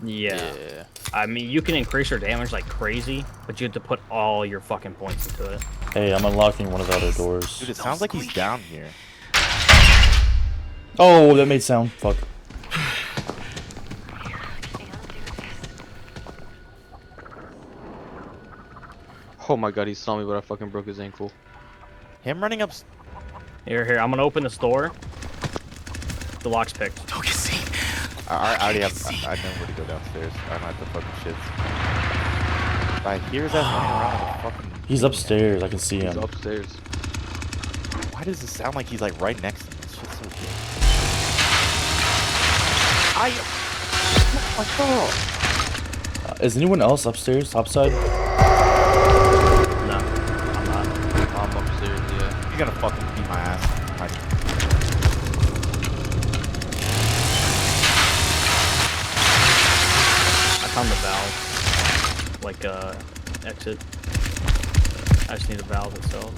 Speaker 3: yeah.
Speaker 4: Yeah.
Speaker 3: I mean, you can increase your damage like crazy, but you have to put all your fucking points into it.
Speaker 2: Hey, I'm unlocking one of the other doors.
Speaker 7: Dude, it sounds like he's down here.
Speaker 2: Oh, that made sound. Fuck.
Speaker 4: Oh my god, he saw me, but I fucking broke his ankle.
Speaker 7: Him running up.
Speaker 3: Here, I'm gonna open this door. The lock's picked.
Speaker 5: Don't get seen.
Speaker 7: I already have. I know where to go downstairs. I'm at the fucking shits. I hear his ass running around the fucking.
Speaker 2: He's upstairs. I can see
Speaker 4: He's
Speaker 2: him.
Speaker 4: upstairs.
Speaker 7: Why does it sound like he's like right next to me? This shit's so good. Oh my god!
Speaker 2: Is anyone else upstairs, topside?
Speaker 3: No, I'm not.
Speaker 4: I'm upstairs, yeah.
Speaker 7: He's gonna fucking beat my ass.
Speaker 3: I found the valve. Like, exit. I just need the valve itself.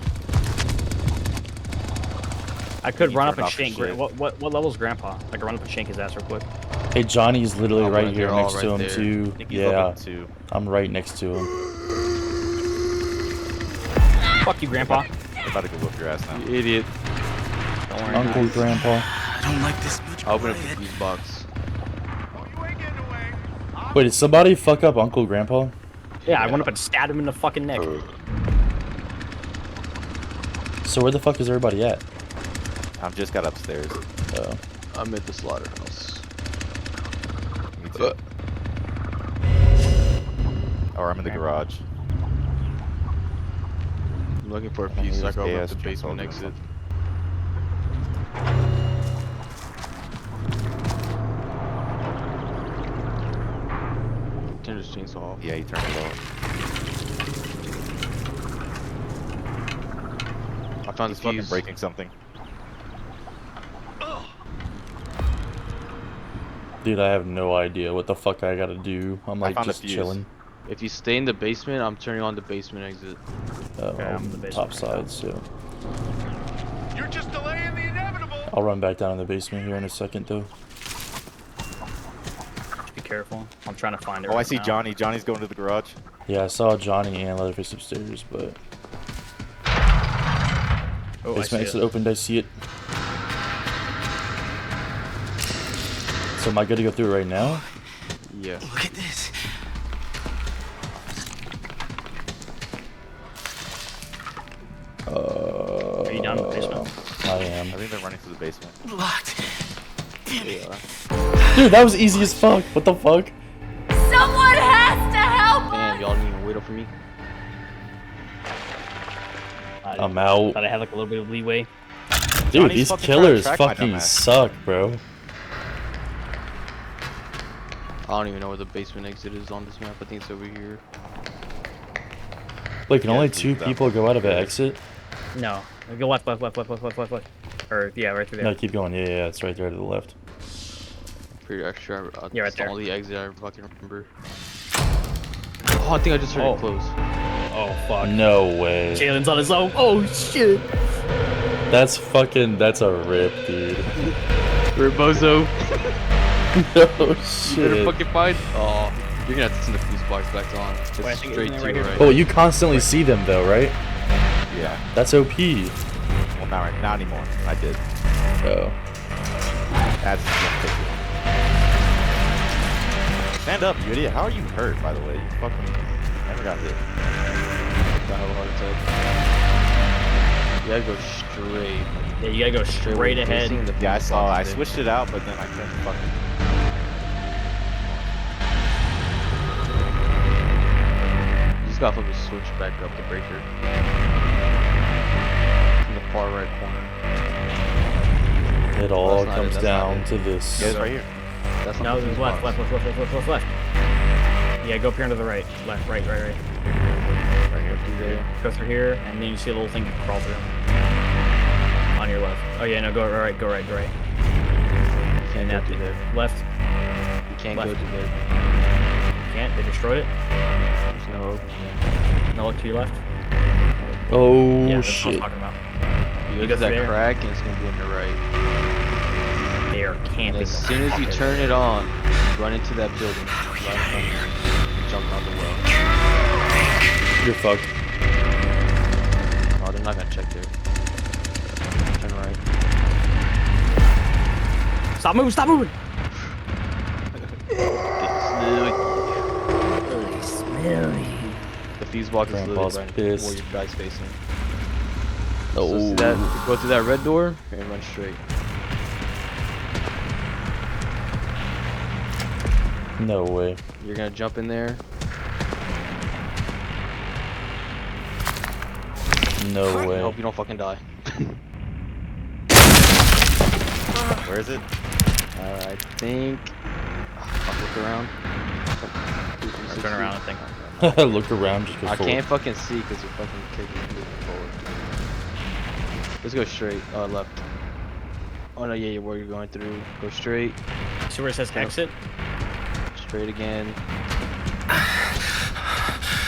Speaker 3: I could
Speaker 7: You
Speaker 3: run up
Speaker 7: turned
Speaker 3: and
Speaker 7: off the
Speaker 3: shank.
Speaker 7: shit.
Speaker 3: What level's Grandpa? I could run up and shank his ass real quick.
Speaker 2: Hey, Johnny's literally
Speaker 4: Oh,
Speaker 2: right
Speaker 4: right
Speaker 2: here
Speaker 4: there, all
Speaker 2: next to
Speaker 4: right
Speaker 2: him
Speaker 4: there.
Speaker 2: too.
Speaker 7: I think he's
Speaker 2: Yeah,
Speaker 7: level 2.
Speaker 2: I'm right next to him.
Speaker 3: Fuck you, Grandpa.
Speaker 7: I'm about to go whoop your ass now.
Speaker 4: You idiot.
Speaker 3: Don't worry.
Speaker 2: Uncle Grandpa.
Speaker 5: I don't like this much.
Speaker 4: I'll open up the fuse box.
Speaker 2: Wait, did somebody fuck up Uncle Grandpa?
Speaker 3: Yeah, I went up and stabbed him in the fucking neck.
Speaker 2: So where the fuck is everybody at?
Speaker 7: I'm just got upstairs.
Speaker 2: Oh.
Speaker 4: I'm at the slaughterhouse.
Speaker 7: Me too. Or I'm in the garage.
Speaker 4: I'm looking for a fuse so I can open up the
Speaker 7: AS
Speaker 4: basement
Speaker 7: Chainsaw
Speaker 4: exit. Turn this chainsaw off.
Speaker 7: Yeah, he turned it off.
Speaker 4: I found
Speaker 7: He's
Speaker 4: the
Speaker 7: fucking
Speaker 4: fuse.
Speaker 7: breaking something.
Speaker 2: Dude, I have no idea what the fuck I gotta do. I'm like
Speaker 7: found a
Speaker 2: just
Speaker 7: fuse.
Speaker 2: chilling.
Speaker 4: If you stay in the basement, I'm turning on the basement exit.
Speaker 3: Okay, I'm in the basement
Speaker 2: Top side, so
Speaker 1: You're just delaying the inevitable.
Speaker 2: I'll run back down in the basement here in a second though.
Speaker 3: Be careful. I'm trying to find it.
Speaker 7: Oh, I
Speaker 3: right
Speaker 7: see
Speaker 3: now.
Speaker 7: Johnny. Johnny's going to the garage.
Speaker 2: Yeah, I saw Johnny and Leatherface upstairs, but
Speaker 3: Oh, I see
Speaker 2: basement exit
Speaker 3: it.
Speaker 2: opened, I see it. So am I good to go through it right now?
Speaker 4: Yeah.
Speaker 5: Look at this.
Speaker 3: Are you down in the basement?
Speaker 2: I am.
Speaker 7: I think they're running to the basement.
Speaker 5: Locked. Damn it.
Speaker 2: Dude, that was easy as fuck. What the fuck?
Speaker 8: Someone has to help!
Speaker 4: Damn, y'all didn't even wait up for me.
Speaker 2: I'm out.
Speaker 3: Thought I had like a little bit of leeway.
Speaker 2: Dude,
Speaker 7: Johnny's
Speaker 2: these
Speaker 7: fucking trying to
Speaker 2: killers
Speaker 7: track my
Speaker 2: fucking
Speaker 7: dumbass.
Speaker 2: suck, bro.
Speaker 4: I don't even know where the basement exit is on this map. I think it's over here.
Speaker 2: Wait, can
Speaker 7: Yeah,
Speaker 2: only
Speaker 7: it's
Speaker 2: 2
Speaker 7: that
Speaker 2: people
Speaker 7: one.
Speaker 2: go out of an exit?
Speaker 3: No. Go left. Or yeah, right through there.
Speaker 2: No, keep going. Yeah, it's right there to the left.
Speaker 4: Pretty sure.
Speaker 3: Yeah, right
Speaker 4: That's the
Speaker 3: there.
Speaker 4: only exit I fucking remember. Oh, I think I just heard
Speaker 3: Oh.
Speaker 4: it close.
Speaker 3: Oh fuck.
Speaker 2: No way.
Speaker 3: Jalen's on his own. Oh shit.
Speaker 2: That's a rip, dude.
Speaker 4: Rebozo.
Speaker 2: No
Speaker 4: Better
Speaker 2: shit.
Speaker 4: fucking find. Oh, you're gonna have to send the fuse box back on. It's
Speaker 3: Wait, I think
Speaker 4: straight
Speaker 3: isn't it
Speaker 4: to
Speaker 3: right
Speaker 4: your
Speaker 3: here?
Speaker 4: right.
Speaker 2: Oh, you constantly see them though, right?
Speaker 7: Yeah.
Speaker 2: That's OP.
Speaker 7: Well, not anymore. I did.
Speaker 2: Oh.
Speaker 7: That's Stand up, you idiot. How are you hurt, by the way? You fucking never got hit.
Speaker 4: I have a heart attack. You gotta go straight.
Speaker 3: Yeah, you gotta go straight
Speaker 4: with
Speaker 3: ahead.
Speaker 4: facing the
Speaker 7: Yeah, I
Speaker 4: fuse
Speaker 7: saw.
Speaker 4: box,
Speaker 7: I
Speaker 4: dude.
Speaker 7: switched it out, but then I couldn't fucking.
Speaker 4: You just gotta fucking switch back up the breaker. In the far right corner.
Speaker 2: It all
Speaker 4: That's not it,
Speaker 2: comes
Speaker 4: that's not
Speaker 2: down
Speaker 4: it.
Speaker 2: to this.
Speaker 7: Yeah, it's right here.
Speaker 4: That's not
Speaker 3: No,
Speaker 4: the
Speaker 3: this is
Speaker 4: fuse
Speaker 3: left.
Speaker 4: box.
Speaker 3: Left. Yeah, go up here to the right. Left, right.
Speaker 7: Right here.
Speaker 4: Through there.
Speaker 3: Go through here, and then you see a little thing you can crawl through. On your left. Oh yeah, no, go right.
Speaker 4: You can't
Speaker 3: And
Speaker 4: go
Speaker 3: now
Speaker 4: through there.
Speaker 3: left.
Speaker 4: You can't go
Speaker 3: left.
Speaker 4: through there.
Speaker 3: Can't. They destroyed it.
Speaker 4: There's no opening.
Speaker 3: No, look to your left.
Speaker 2: Oh
Speaker 3: Yeah, that's what I was
Speaker 2: shit.
Speaker 3: talking about.
Speaker 4: You
Speaker 3: You
Speaker 4: go
Speaker 3: go
Speaker 4: through that
Speaker 3: there.
Speaker 4: crack and it's gonna be on your right.
Speaker 3: They are
Speaker 4: And
Speaker 3: camping.
Speaker 4: as
Speaker 3: the
Speaker 4: soon as
Speaker 3: fuck
Speaker 4: you
Speaker 3: out of
Speaker 4: turn
Speaker 3: there.
Speaker 4: it on, run into that building. Right in front of you. jumping out the well.
Speaker 2: You're fucked.
Speaker 4: Oh, they're not gonna check there. Turn right.
Speaker 3: Stop moving! Stop moving!
Speaker 4: The fuse box is
Speaker 2: Grandpa's
Speaker 4: literally right
Speaker 2: pissed.
Speaker 4: where your guy's facing.
Speaker 2: Oh.
Speaker 4: So see that? Go through that red door and run straight.
Speaker 2: No way.
Speaker 4: You're gonna jump in there.
Speaker 2: No
Speaker 4: I
Speaker 2: way.
Speaker 4: hope you don't fucking die.
Speaker 7: Where is it?
Speaker 4: I think. Fuck, look around.
Speaker 3: Turn around, I think.
Speaker 2: Look around, just go
Speaker 4: I
Speaker 2: forward.
Speaker 4: can't fucking see because your fucking kid is moving forward. Let's go straight. Left. Oh no, yeah, where you're going through. Go straight.
Speaker 3: See where it says exit?
Speaker 4: Straight again.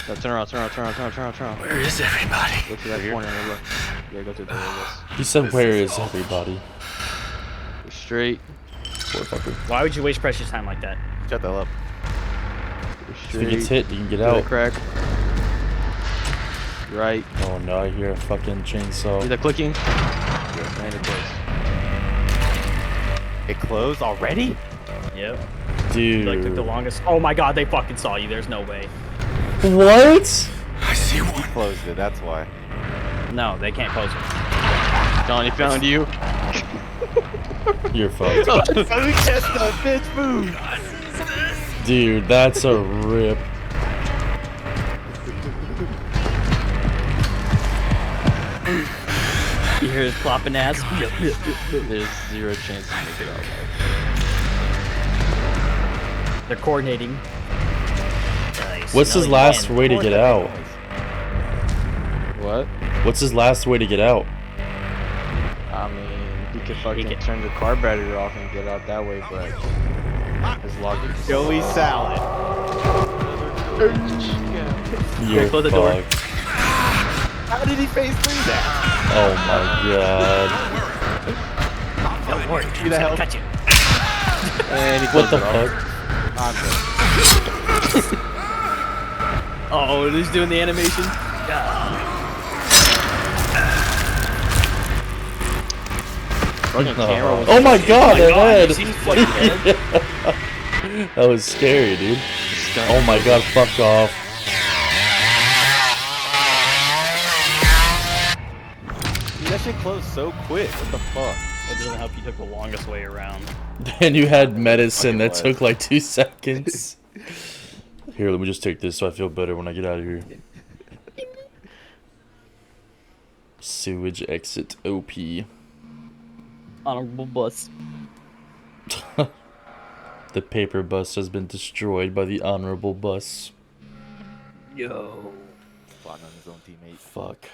Speaker 4: No, turn around.
Speaker 2: Where is everybody?
Speaker 4: Go to that corner and look. Yeah, go to the door, yes.
Speaker 2: He said, "Where is everybody?"
Speaker 4: Go straight.
Speaker 2: Poor fucker.
Speaker 3: Why would you waste precious time like that?
Speaker 7: Shut the hell up.
Speaker 4: Go
Speaker 2: If
Speaker 4: straight.
Speaker 2: he gets hit, you can get
Speaker 4: Do the
Speaker 2: out.
Speaker 4: crack. Right.
Speaker 2: Oh no, I hear a fucking chainsaw.
Speaker 4: See that clicking? Yeah, and it closed.
Speaker 7: It closed already?
Speaker 3: Yep.
Speaker 2: Dude.
Speaker 3: Like took the longest. Oh my god, they fucking saw you. There's no way.
Speaker 2: What?
Speaker 7: He closed it, that's why.
Speaker 3: No, they can't close it.
Speaker 4: Johnny found you.
Speaker 2: You're fucked.
Speaker 7: Finally catch that bitch move!
Speaker 2: Dude, that's a rip.
Speaker 3: You hear his plopping ass?
Speaker 4: There's zero chance to make it out.
Speaker 3: They're coordinating.
Speaker 2: What's his last way to get out?
Speaker 4: What?
Speaker 2: What's his last way to get out?
Speaker 4: I mean, he could fucking
Speaker 3: can-
Speaker 4: turn the car battery off and get out that way, but his logic is
Speaker 7: Joey Salad.
Speaker 2: You're
Speaker 3: close the door.
Speaker 2: fucked.
Speaker 7: How did he phase through that?
Speaker 2: Oh my god.
Speaker 3: Don't worry,
Speaker 7: Who the hell?
Speaker 3: cut you.
Speaker 4: And he
Speaker 2: What
Speaker 4: closed
Speaker 2: the
Speaker 4: it off.
Speaker 2: fuck?
Speaker 3: Oh, he's doing the animation.
Speaker 4: Fucking camera was
Speaker 2: Oh my god, the head!
Speaker 3: you see his fucking head?
Speaker 2: That was scary, dude. Oh my god, fuck off.
Speaker 7: Dude, that shit closed so quick. What the fuck?
Speaker 3: It doesn't help you took the longest way around.
Speaker 2: And you had medicine that
Speaker 7: Fucking
Speaker 2: took like 2 seconds. Here, let me just take this so I feel better when I get out of here. Sewage exit OP.
Speaker 3: Honorable bus.
Speaker 2: The paper bus has been destroyed by the honorable bus.
Speaker 3: Yo.
Speaker 7: Plotting on his own teammate.
Speaker 2: Fuck.